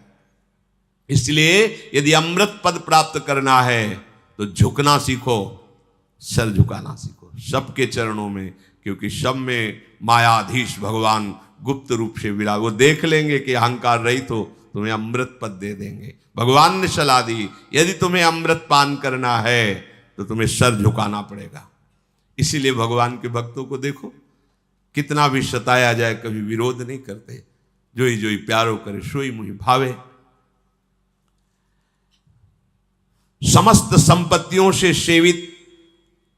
इसलिए यदि अमृत पद प्राप्त करना है तो झुकना सीखो, सर झुकाना सीखो सबके चरणों में, क्योंकि सब में मायाधीश भगवान गुप्त रूप से विराज। वो देख लेंगे कि अहंकार रहित हो, तुम्हें अमृत पद दे देंगे। भगवान ने सलाह दी, यदि तुम्हें अमृत पान करना है तो तुम्हें सर झुकाना पड़ेगा। इसीलिए भगवान के भक्तों को देखो, कितना भी सताया जाए कभी विरोध नहीं करते। जोई जोई प्यारो करे सोई मुहि भावे। समस्त संपत्तियों से सेवित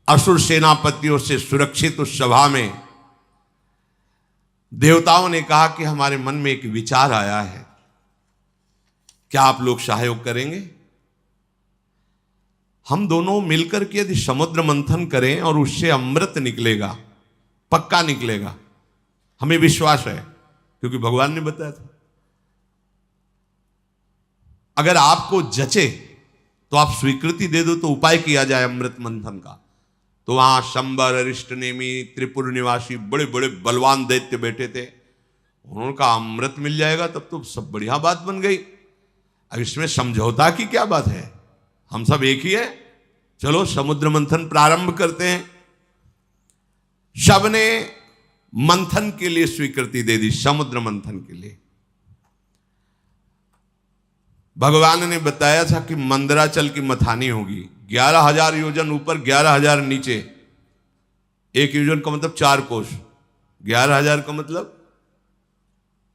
असुर सेनापतियों से सुरक्षित उस सभा में देवताओं ने कहा कि हमारे मन में एक विचार आया है, क्या आप लोग सहयोग करेंगे? हम दोनों मिलकर के यदि समुद्र मंथन करें और उससे अमृत निकलेगा, पक्का निकलेगा, हमें विश्वास है, क्योंकि भगवान ने बताया था। अगर आपको जचे तो आप स्वीकृति दे दो, तो उपाय किया जाए अमृत मंथन का। तो वहां शंबर, अरिष्ट नेमी, त्रिपुर निवासी बड़े बड़े बलवान दैत्य बैठे थे। उन्होंने कहा अमृत मिल जाएगा तब तो सब बढ़िया बात बन गई। अब इसमें समझौता की क्या बात है, हम सब एक ही है, चलो समुद्र मंथन प्रारंभ करते हैं। सबने मंथन के लिए स्वीकृति दे दी, समुद्र मंथन के लिए। भगवान ने बताया था कि मंदराचल की मथानी होगी, 11,000 योजन ऊपर, 11,000 नीचे। एक योजन का मतलब 4 कोस, 11,000 का मतलब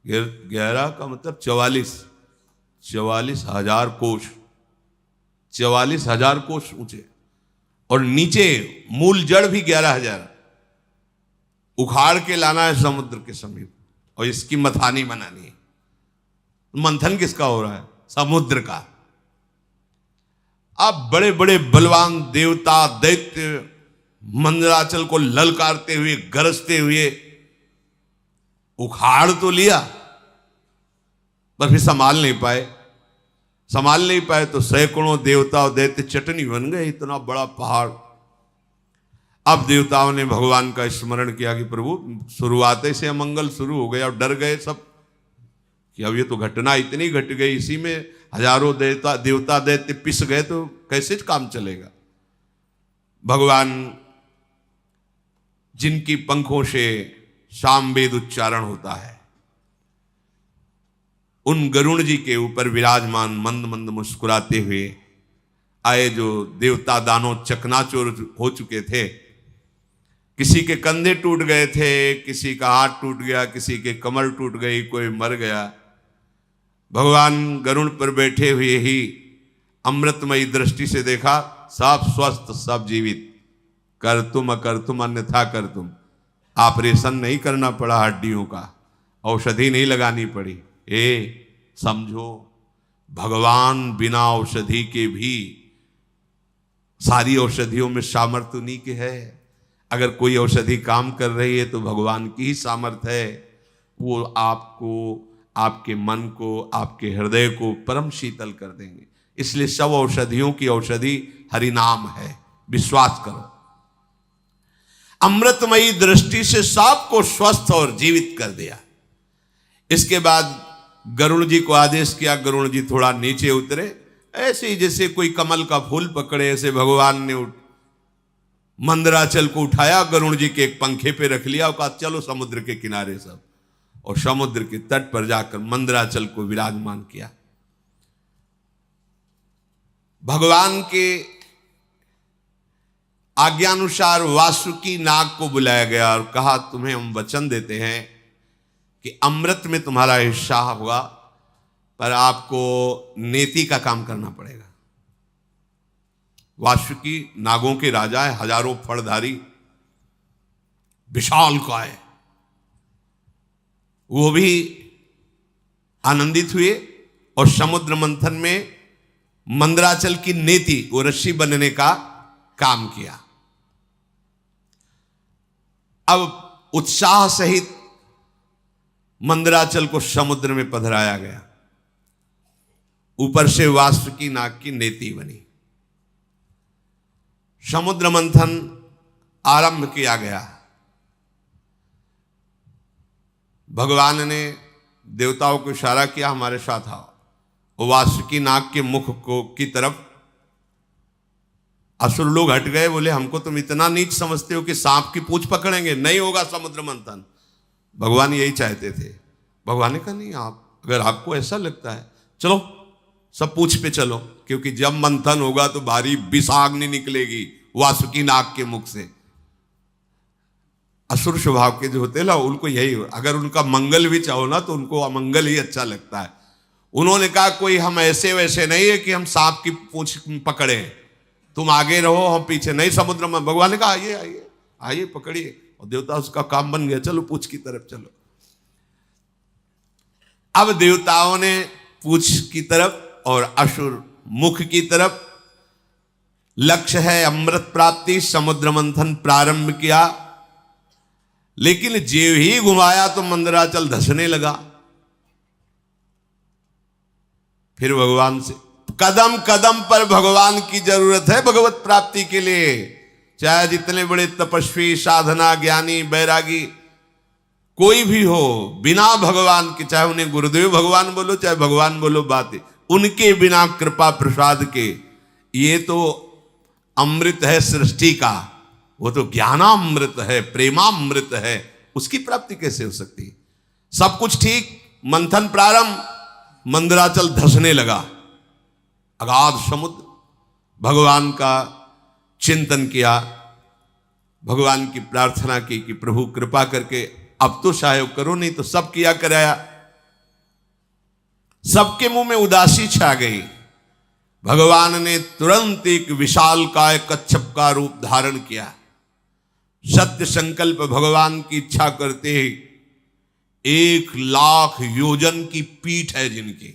11 का मतलब 44,000 कोस, 44,000 कोस ऊंचे। और नीचे मूल जड़ भी 11,000 उखाड़ के लाना है समुद्र के समीप, और इसकी मथानी बनानी है। मंथन किसका हो रहा है? समुद्र का। अब बड़े बड़े बलवान देवता दैत्य मंदराचल को ललकारते हुए, गरजते हुए उखाड़ तो लिया, पर फिर संभाल नहीं पाए तो सैकड़ों देवता और दैत्य चटनी बन गए, इतना बड़ा पहाड़। अब देवताओं ने भगवान का स्मरण किया कि प्रभु शुरुआत से अमंगल शुरू हो गया, और डर गए सब कि अब ये तो घटना इतनी घट गई, इसी में हजारों देवता दैत्य पिस गए तो कैसे काम चलेगा। भगवान जिनकी पंखों से सामवेद उच्चारण होता है, उन गरुण जी के ऊपर विराजमान मंद मंद मुस्कुराते हुए आए, जो देवता दानव चकनाचूर हो चुके थे। किसी के कंधे टूट गए थे, किसी का हाथ टूट गया, किसी के कमर टूट गई, कोई मर गया। भगवान गरुड़ पर बैठे हुए ही अमृतमयी दृष्टि से देखा, सब स्वस्थ, सब जीवित। कर तुम अकर तुम अन्यथा कर तुम। ऑपरेशन नहीं करना पड़ा हड्डियों का, औषधि नहीं लगानी पड़ी। समझो, भगवान बिना औषधि के भी, सारी औषधियों में सामर्थ्य उन्हीं के है। अगर कोई औषधि काम कर रही है तो भगवान की ही सामर्थ्य है। वो आपको, आपके मन को, आपके हृदय को परम शीतल कर देंगे। इसलिए सब औषधियों की औषधि हरिनाम है, विश्वास करो। अमृतमयी दृष्टि से सबको स्वस्थ और जीवित कर दिया। इसके बाद गरुड़ जी को आदेश किया, गरुड़ जी थोड़ा नीचे उतरे। ऐसे ही जैसे कोई कमल का फूल पकड़े, ऐसे भगवान ने मंदराचल को उठाया, गरुड़ जी के एक पंखे पे रख लिया और कहा चलो समुद्र के किनारे सब, और समुद्र के तट पर जाकर मंदराचल को विराजमान किया। भगवान के आज्ञानुसार वासुकी नाग को बुलाया गया और कहा तुम्हें हम वचन देते हैं कि अमृत में तुम्हारा हिस्सा होगा, पर आपको नेति का काम करना पड़ेगा। वासुकी नागों के राजा है, हजारों फड़धारी, विशाल काय। वो भी आनंदित हुए और समुद्र मंथन में मंदराचल की नेति, वो रस्सी बनने का काम किया। अब उत्साह सहित मंदराचल को समुद्र में पधराया गया। ऊपर से वासुकी नाग की नेति बनी। समुद्र मंथन आरंभ किया गया। भगवान ने देवताओं को इशारा किया हमारे साथ आओ। वो वासुकी नाग के मुख को की तरफ असुर लोग हट गए, बोले हमको तुम इतना नीच समझते हो कि सांप की पूंछ पकड़ेंगे, नहीं होगा समुद्र मंथन। भगवान यही चाहते थे। भगवान ने कहा नहीं, आप अगर आपको ऐसा लगता है चलो सब पूंछ पे चलो, क्योंकि जब मंथन होगा तो भारी विषाग्नि निकलेगी वासुकी नाग के मुख से। असुर स्वभाव के जो होते हैं ना, उनको यही, अगर उनका मंगल भी चाहो ना तो उनको अमंगल ही अच्छा लगता है। उन्होंने कहा कोई हम ऐसे वैसे नहीं है कि हम सांप की पूंछ पकड़े, तुम आगे रहो हम पीछे नहीं। समुद्र में भगवान ने कहा आइए आइए आइए पकड़िए, और देवता उसका काम बन गया, चलो पूंछ की तरफ चलो। अब देवताओं ने पूंछ की तरफ और असुर मुख की तरफ, लक्ष्य है अमृत प्राप्ति, समुद्र मंथन प्रारंभ किया। लेकिन जेव ही घुमाया तो मंदराचल धसने लगा। फिर भगवान से कदम कदम पर भगवान की जरूरत है भगवत प्राप्ति के लिए। चाहे जितने बड़े तपस्वी, साधना, ज्ञानी, बैरागी कोई भी हो, बिना भगवान के, चाहे उन्हें गुरुदेव भगवान बोलो चाहे भगवान बोलो, बातें उनके बिना कृपा प्रसाद के, ये तो अमृत है सृष्टि का, वो तो ज्ञानामृत है, प्रेमामृत है, उसकी प्राप्ति कैसे हो सकती? सब कुछ ठीक, मंथन प्रारंभ, मंदराचल धसने लगा। अगाध समुद्र, भगवान का चिंतन किया, भगवान की प्रार्थना की कि प्रभु कृपा करके अब तो सहयोग करो, नहीं तो सब किया कराया। सबके मुंह में उदासी छा गई। भगवान ने तुरंत एक विशालकाय कच्छप का रूप धारण किया। सत्य संकल्प भगवान की इच्छा करते ही 1,00,000 योजन की पीठ है जिनकी,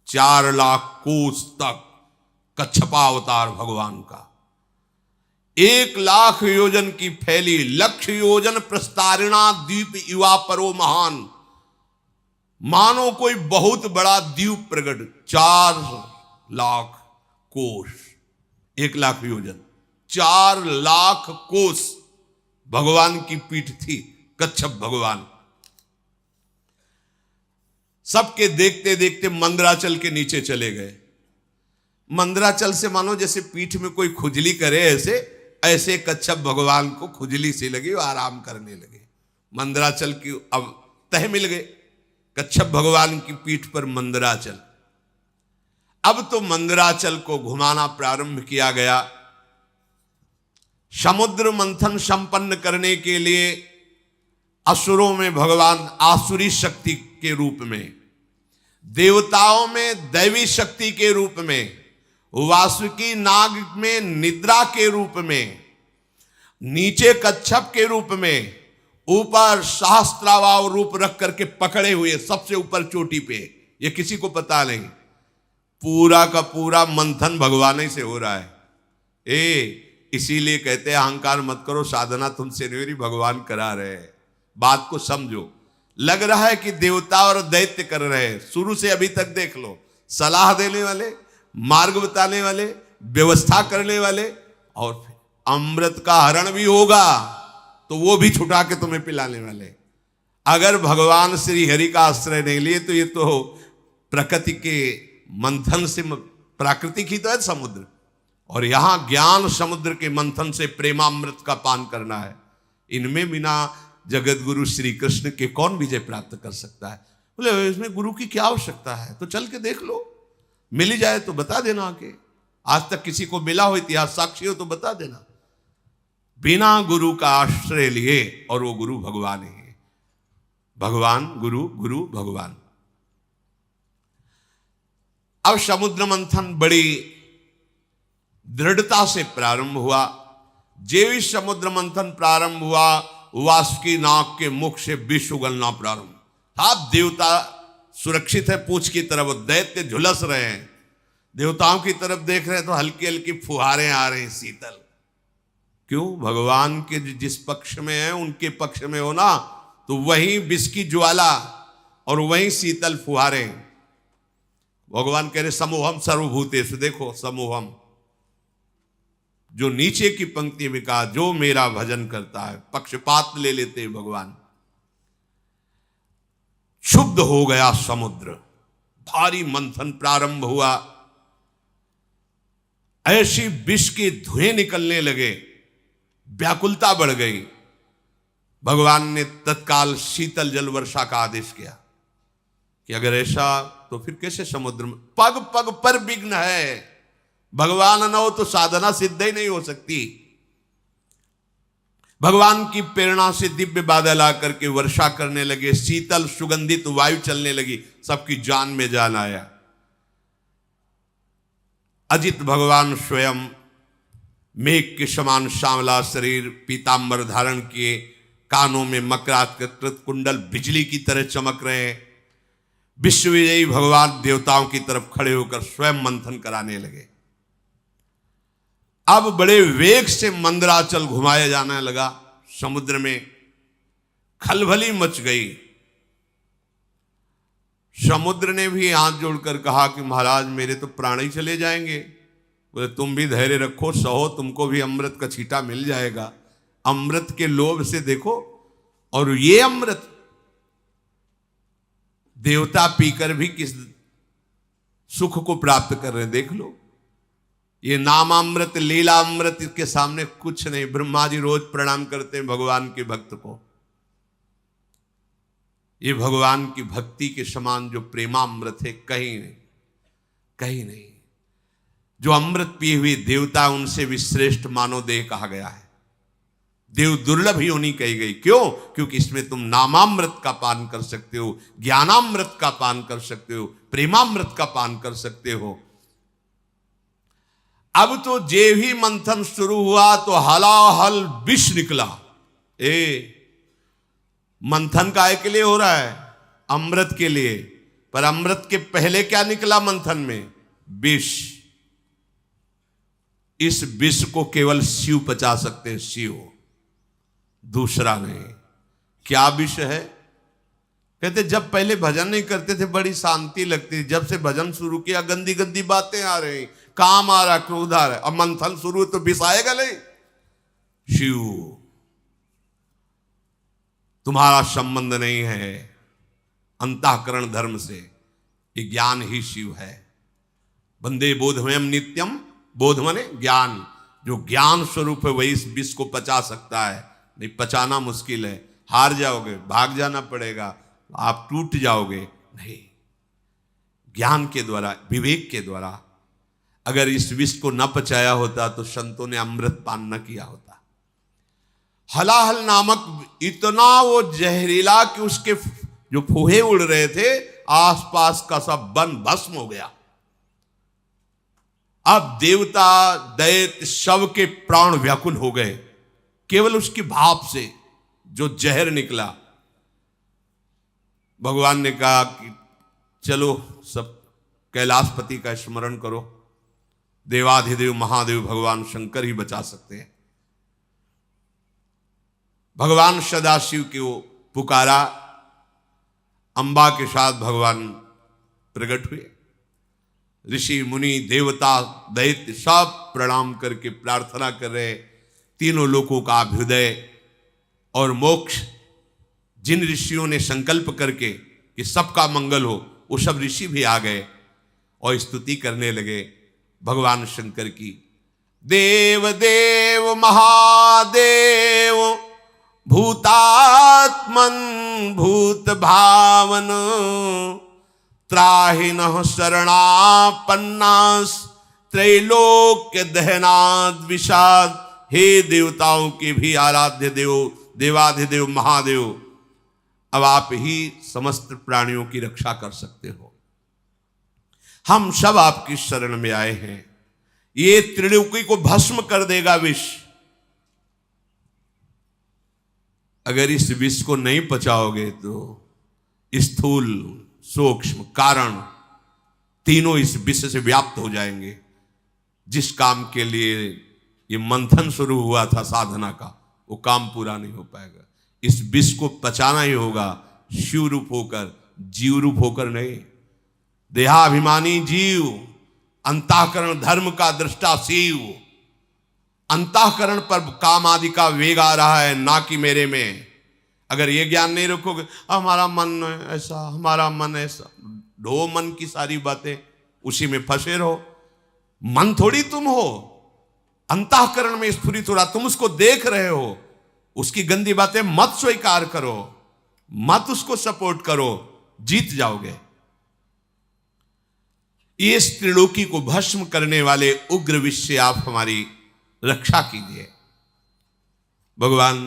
4,00,000 कोस तक कच्छपावतार भगवान का, 1,00,000 योजन की फैली, 1,00,000 योजन प्रस्तारिणा द्वीप युवा परो महान, मानो कोई बहुत बड़ा द्वीप प्रकट, 4,00,000 कोस, 1,00,000 योजन, 4,00,000 कोस भगवान की पीठ थी, कच्छप भगवान। सबके देखते देखते मंदराचल के नीचे चले गए। मंदराचल से मानो जैसे पीठ में कोई खुजली करे, ऐसे कच्छप भगवान को खुजली सी लगी, आराम करने लगे। मंदराचल की अब तह मिल गए, कच्छप भगवान की पीठ पर मंदराचल। अब तो मंदराचल को घुमाना प्रारंभ किया गया। समुद्र मंथन संपन्न करने के लिए असुरों में भगवान आसुरी शक्ति के रूप में, देवताओं में दैवी शक्ति के रूप में, वासुकी नाग में निद्रा के रूप में, नीचे कच्छप के रूप में, ऊपर सहस्त्रावाव रूप रख करके पकड़े हुए सबसे ऊपर चोटी पे, ये किसी को पता नहीं। पूरा का पूरा मंथन भगवान ही से हो रहा है। इसीलिए कहते हैं अहंकार मत करो, साधना तुमसे नहीं मेरी, भगवान करा रहे हैं। बात को समझो। लग रहा है कि देवता और दैत्य कर रहे हैं, शुरू से अभी तक देख लो, सलाह देने वाले, मार्ग बताने वाले, व्यवस्था करने वाले, और फिर अमृत का हरण भी होगा तो वो भी छुटा के तुम्हें पिलाने वाले। अगर भगवान श्री हरि का आश्रय नहीं लिए तो ये तो प्रकृति के मंथन से, प्राकृतिक ही तो है समुद्र, और यहां ज्ञान समुद्र के मंथन से प्रेमामृत का पान करना है। इनमें बिना जगत गुरु श्री कृष्ण के कौन विजय प्राप्त कर सकता है? बोले इसमें गुरु की क्या आवश्यकता है? तो चल के देख लो, मिल ही जाए तो बता देना आके। आज तक किसी को मिला हो, इतिहास साक्षी हो तो बता देना। बिना गुरु का आश्रय लिए, और वो गुरु भगवान ही है। भगवान गुरु, गुरु भगवान। अब समुद्र मंथन बड़ी दृढ़ता से प्रारंभ हुआ। जेवी समुद्र मंथन प्रारंभ हुआ, वासुकी नाग के मुख से विष उगलना प्रारंभ। आप देवता सुरक्षित है पूंछ की तरफ, दैत्य झुलस रहे हैं। देवताओं की तरफ देख रहे हैं तो हल्की हल्की फुहारें आ रही हैं, शीतल। क्यों? भगवान के जिस पक्ष में है उनके पक्ष में हो ना, तो वहीं विष की ज्वाला और वहीं शीतल फुहारें। भगवान कह रहे समूहम सर्वभूतेषु, देखो समूहम, जो नीचे की पंक्ति में कहा जो मेरा भजन करता है, पक्षपात ले लेते हैं भगवान। क्षुब्ध हो गया समुद्र, भारी मंथन प्रारंभ हुआ। ऐसी विष के धुएं निकलने लगे, व्याकुलता बढ़ गई। भगवान ने तत्काल शीतल जल वर्षा का आदेश किया कि अगर ऐसा तो फिर कैसे समुद्र में, पग पग पर विघ्न है, भगवान न हो तो साधना सिद्ध ही नहीं हो सकती। भगवान की प्रेरणा से दिव्य बादल आकर के वर्षा करने लगे, शीतल सुगंधित वायु चलने लगी, सबकी जान में जान आया। अजित भगवान स्वयं मेघ के समान श्यामला शरीर, पीतांबर धारण किए, कानों में मकराकृत कुंडल बिजली की तरह चमक रहे हैं। विश्वविजयी भगवान देवताओं की तरफ खड़े होकर स्वयं मंथन कराने लगे। अब बड़े वेग से मंदराचल घुमाया जाने लगा। समुद्र में खलबली मच गई। समुद्र ने भी हाथ जोड़कर कहा कि महाराज मेरे तो प्राण ही चले जाएंगे। बोले तुम भी धैर्य रखो, सहो, तुमको भी अमृत का छींटा मिल जाएगा। अमृत के लोभ से देखो, और ये अमृत देवता पीकर भी किस सुख को प्राप्त कर रहे हैं, देख लो। ये नामामृत, लीला अमृत के सामने कुछ नहीं। ब्रह्मा जी रोज प्रणाम करते हैं भगवान के भक्त को। ये भगवान की भक्ति के समान जो प्रेमामृत है, कहीं नहीं, कहीं नहीं। जो अमृत पिए हुए देवता, उनसे भी श्रेष्ठ मानव देह कहा गया है। देव दुर्लभ ही होनी कही गई। क्यों? क्योंकि इसमें तुम नामामृत का पान कर सकते हो, ज्ञानामृत का पान कर सकते हो, प्रेमामृत का पान कर सकते हो। अब तो जे ही मंथन शुरू हुआ तो हलाहल विष निकला। मंथन काय के लिए हो रहा है? अमृत के लिए। पर अमृत के पहले क्या निकला मंथन में? विष। इस विष को केवल शिव पचा सकते हैं, शिव, दूसरा नहीं। क्या विष है? कहते जब पहले भजन नहीं करते थे बड़ी शांति लगती, जब से भजन शुरू किया गंदी गंदी बातें आ रही, काम आ रहा, क्रोध आ रहा। अब मंथन शुरू तो विष आएगा नहीं। शिव, तुम्हारा संबंध नहीं है अंतःकरण धर्म से, ये ज्ञान ही शिव है। वंदे बोधमयम नित्यम। बोध माने ज्ञान। जो ज्ञान स्वरूप है वही इस विष को पचा सकता है। नहीं पचाना मुश्किल है, हार जाओगे, भाग जाना पड़ेगा, आप टूट जाओगे। नहीं, ज्ञान के द्वारा, विवेक के द्वारा। अगर इस विष को न पचाया होता तो संतों ने अमृत पान न किया होता। हलाहल नामक इतना वो जहरीला कि उसके जो फूहे उड़ रहे थे, आसपास का सब वन भस्म हो गया। अब देवता दैत्य सब के प्राण व्याकुल हो गए केवल उसकी भाप से जो जहर निकला। भगवान ने कहा कि चलो सब कैलाशपति का स्मरण करो। देवाधिदेव महादेव भगवान शंकर ही बचा सकते हैं। भगवान सदाशिव को पुकारा, अंबा के साथ भगवान प्रकट हुए। ऋषि मुनि देवता दैत्य सब प्रणाम करके प्रार्थना कर रहे। तीनों लोकों का अभ्युदय और मोक्ष जिन ऋषियों ने संकल्प करके कि सबका मंगल हो, वो सब ऋषि भी आ गए और स्तुति करने लगे भगवान शंकर की। देव देव महादेव भूतात्मन भूत भावन त्राहिनः शरणापन्नास त्रैलोक्य दहनाद विषाद। हे देवताओं के भी आराध्य देव, देवाधिदेव महादेव, अब आप ही समस्त प्राणियों की रक्षा कर सकते हो। हम सब आपकी शरण में आए हैं। ये त्रिलोकी को भस्म कर देगा विष। अगर इस विष को नहीं पचाओगे तो स्थूल सूक्ष्म कारण तीनों इस विष से व्याप्त हो जाएंगे। जिस काम के लिए ये मंथन शुरू हुआ था साधना का, वो काम पूरा नहीं हो पाएगा। इस विष को पचाना ही होगा, शिव रूप होकर, जीव रूप होकर नहीं। देहाभिमानी जीव, अंतःकरण धर्म का दृष्टा शिव। अंतःकरण पर काम आदि का वेग आ रहा है, ना कि मेरे में। अगर ये ज्ञान नहीं रखोगे, हमारा मन ऐसा, हमारा मन ऐसा, ढो मन की सारी बातें, उसी में फंसे रहो। मन थोड़ी तुम हो, अंतःकरण में स्फुरित हो रहा, तुम उसको देख रहे हो। उसकी गंदी बातें मत स्वीकार करो, मत उसको सपोर्ट करो, जीत जाओगे। इस त्रिलोकी को भस्म करने वाले उग्र विष से आप हमारी रक्षा कीजिए। भगवान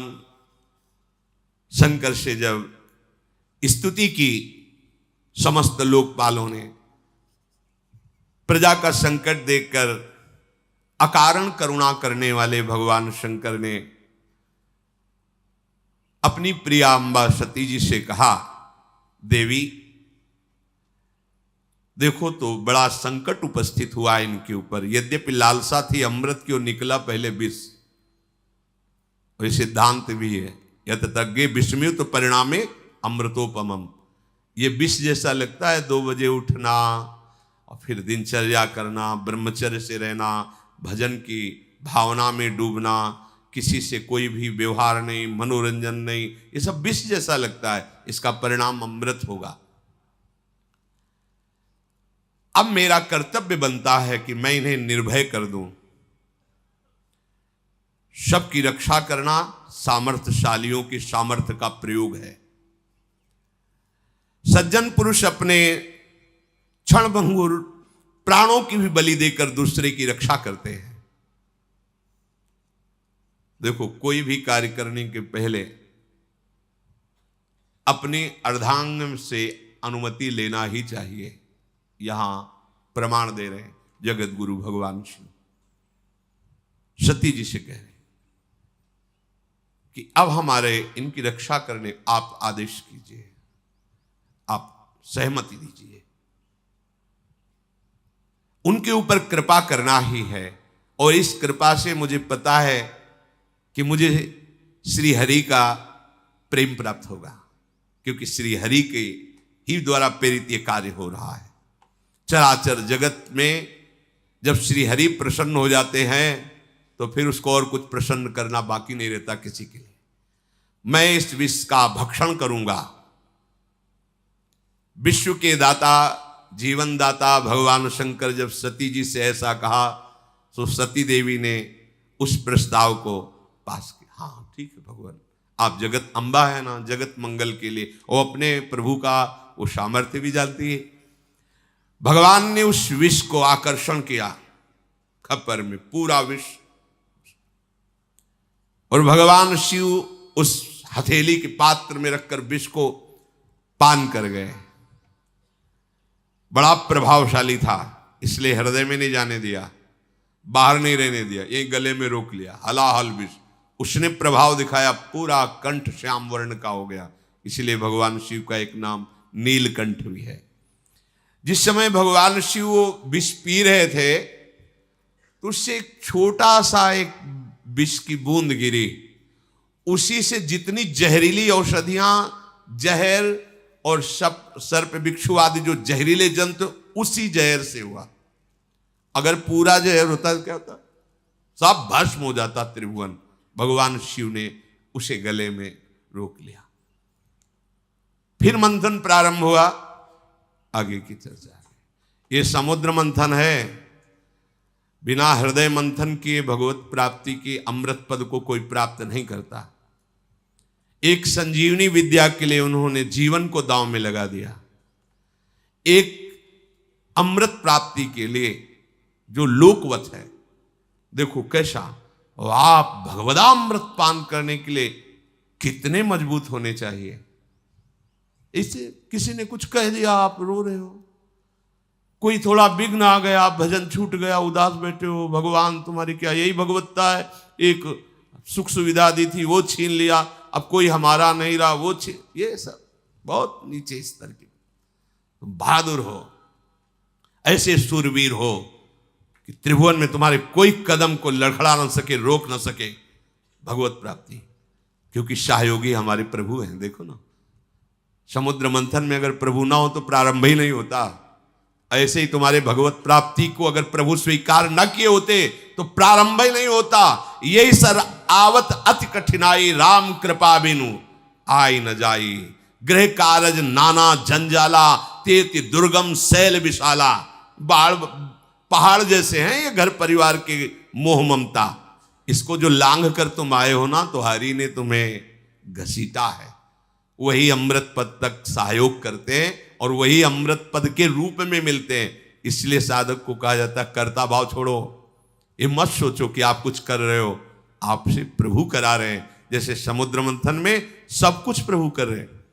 शंकर से जब स्तुति की समस्त लोकपालों ने, प्रजा का संकट देखकर अकारण करुणा करने वाले भगवान शंकर ने अपनी प्रिया अम्बा सती जी से कहा, देवी देखो तो बड़ा संकट उपस्थित हुआ इनके ऊपर। यद्यपि लालसा थी अमृत की, और निकला पहले विष। और सिद्धांत भी है, यत तज्ञे विषम्यु तो परिणामे अमृतोपमम। ये विष जैसा लगता है, 2 बजे उठना और फिर दिनचर्या करना, ब्रह्मचर्य से रहना, भजन की भावना में डूबना, किसी से कोई भी व्यवहार नहीं, मनोरंजन नहीं, ये सब विष जैसा लगता है, इसका परिणाम अमृत होगा। अब मेरा कर्तव्य बनता है कि मैं इन्हें निर्भय कर दूं। सबकी रक्षा करना सामर्थ्यशालियों की सामर्थ्य का प्रयोग है। सज्जन पुरुष अपने क्षणभंगुर प्राणों की भी बलि देकर दूसरे की रक्षा करते हैं। देखो, कोई भी कार्य करने के पहले अपने अर्धांग से अनुमति लेना ही चाहिए। यहां प्रमाण दे रहे हैं जगत गुरु भगवान शिव, सती जी से कह रहे कि अब हमारे इनकी रक्षा करने आप आदेश कीजिए, आप सहमति दीजिए। उनके ऊपर कृपा करना ही है, और इस कृपा से मुझे पता है कि मुझे श्री हरि का प्रेम प्राप्त होगा, क्योंकि श्री हरि के ही द्वारा प्रेरित ये कार्य हो रहा है। चराचर जगत में जब श्री हरि प्रसन्न हो जाते हैं तो फिर उसको और कुछ प्रसन्न करना बाकी नहीं रहता किसी के लिए। मैं इस विष का भक्षण करूंगा। विश्व के दाता, जीवन दाता भगवान शंकर जब सती जी से ऐसा कहा तो सती देवी ने उस प्रस्ताव को पास किया। हाँ ठीक है भगवान, आप जगत अम्बा है ना, जगत मंगल के लिए, और अपने प्रभु का वो सामर्थ्य भी जानती है। भगवान ने उस विष को आकर्षण किया खप्पर में, पूरा विष, और भगवान शिव उस हथेली के पात्र में रखकर विष को पान कर गए। बड़ा प्रभावशाली था, इसलिए हृदय में नहीं जाने दिया, बाहर नहीं रहने दिया, यही गले में रोक लिया। हलाहल विष उसने प्रभाव दिखाया, पूरा कंठ श्याम वर्ण का हो गया। इसलिए भगवान शिव का एक नाम नीलकंठ भी है। जिस समय भगवान शिव वो विष पी रहे थे तो उससे एक छोटा सा एक विष की बूंद गिरी, उसी से जितनी जहरीली औषधियां, जहर और सर्प बिच्छू आदि जो जहरीले जंतु, उसी जहर से हुआ। अगर पूरा जहर होता तो क्या होता, सब भस्म हो जाता त्रिभुवन। भगवान शिव ने उसे गले में रोक लिया। फिर मंथन प्रारंभ हुआ, आगे की चर्चा है। ये समुद्र मंथन है, बिना हृदय मंथन किए भगवत प्राप्ति के अमृत पद को कोई प्राप्त नहीं करता। एक संजीवनी विद्या के लिए उन्होंने जीवन को दांव में लगा दिया। एक अमृत प्राप्ति के लिए जो लोकवत है, देखो कैसा, आप भगवदामृत पान करने के लिए कितने मजबूत होने चाहिए। इसे किसी ने कुछ कह दिया, आप रो रहे हो, कोई थोड़ा विघ्न आ गया, भजन छूट गया, उदास बैठे हो, भगवान तुम्हारी क्या यही भगवत्ता है, एक सुख सुविधा दी थी वो छीन लिया, अब कोई हमारा नहीं रहा वो छीन, ये सब बहुत नीचे स्तर के। तुम बहादुर हो, ऐसे सूरवीर हो कि त्रिभुवन में तुम्हारे कोई कदम को लड़खड़ा न सके, रोक न सके भगवत प्राप्ति, क्योंकि सहयोगी हमारे प्रभु हैं। देखो ना, समुद्र मंथन में अगर प्रभु ना हो तो प्रारंभ ही नहीं होता। ऐसे ही तुम्हारे भगवत प्राप्ति को अगर प्रभु स्वीकार न किए होते तो प्रारंभ ही नहीं होता। यही सर आवत अति कठिनाई, राम कृपा बिनु आई न जाई, गृह कारज नाना जंजाला, तेति दुर्गम शैल विशाला। पहाड़ जैसे हैं ये घर परिवार के मोह ममता, इसको जो लांघ कर तुम आए हो ना, तो हरि ने तुम्हें घसीटा है। वही अमृत पद तक सहयोग करते हैं और वही अमृत पद के रूप में मिलते हैं। इसलिए साधक को कहा जाता है कर्ता भाव छोड़ो। ये मत सोचो कि आप कुछ कर रहे हो, आपसे प्रभु करा रहे हैं। जैसे समुद्र मंथन में सब कुछ प्रभु कर रहे हैं।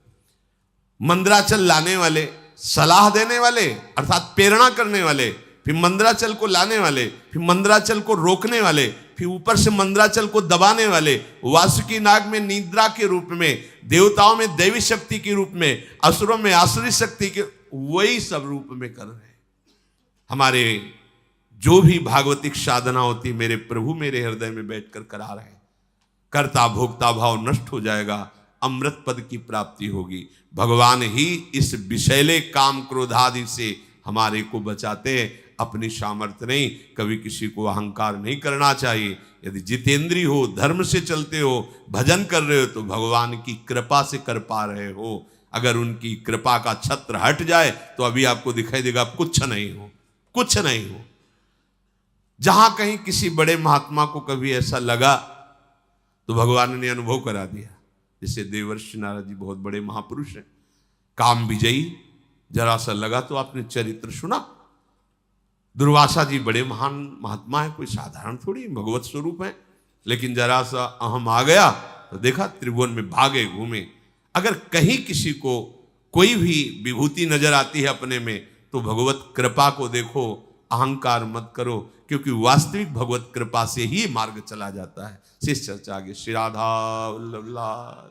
मंदराचल लाने वाले, सलाह देने वाले अर्थात प्रेरणा करने वाले, फिर मंदराचल को लाने वाले, फिर मंदराचल को रोकने वाले, फिर ऊपर से मंदराचल को दबाने वाले, वासुकी नाग में निद्रा के रूप में, देवताओं में दैवी शक्ति के रूप में, असुरों में आसुरी शक्ति के, वही सब रूप में कर रहे हैं। हमारे जो भी भागवतिक साधना होती मेरे प्रभु मेरे हृदय में बैठकर करा रहे हैं। कर्ता भोक्ता भाव नष्ट हो जाएगा, अमृत पद की प्राप्ति होगी। भगवान ही इस विषैले काम क्रोधादि से हमारे को बचाते हैं, अपनी सामर्थ्य नहीं। कभी किसी को अहंकार नहीं करना चाहिए। यदि जितेंद्री हो, धर्म से चलते हो, भजन कर रहे हो तो भगवान की कृपा से कर पा रहे हो। अगर उनकी कृपा का छत्र हट जाए तो अभी आपको दिखाई देगा कुछ नहीं हो, कुछ नहीं हो। जहां कहीं किसी बड़े महात्मा को कभी ऐसा लगा तो भगवान ने अनुभव करा दिया। जैसे देवर्षि नारद जी बहुत बड़े महापुरुष हैं, काम विजयी, जरा सा लगा तो आपने चरित्र सुना। दुर्वासा जी बड़े महान महात्मा है, कोई साधारण थोड़ी भगवत स्वरूप है, लेकिन जरा सा अहम आ गया तो देखा त्रिभुवन में भागे घूमे। अगर कहीं किसी को कोई भी विभूति नजर आती है अपने में तो भगवत कृपा को देखो, अहंकार मत करो, क्योंकि वास्तविक भगवत कृपा से ही मार्ग चला जाता है। शेष चर्चा आगे। श्री राधा वल्लभ लाल।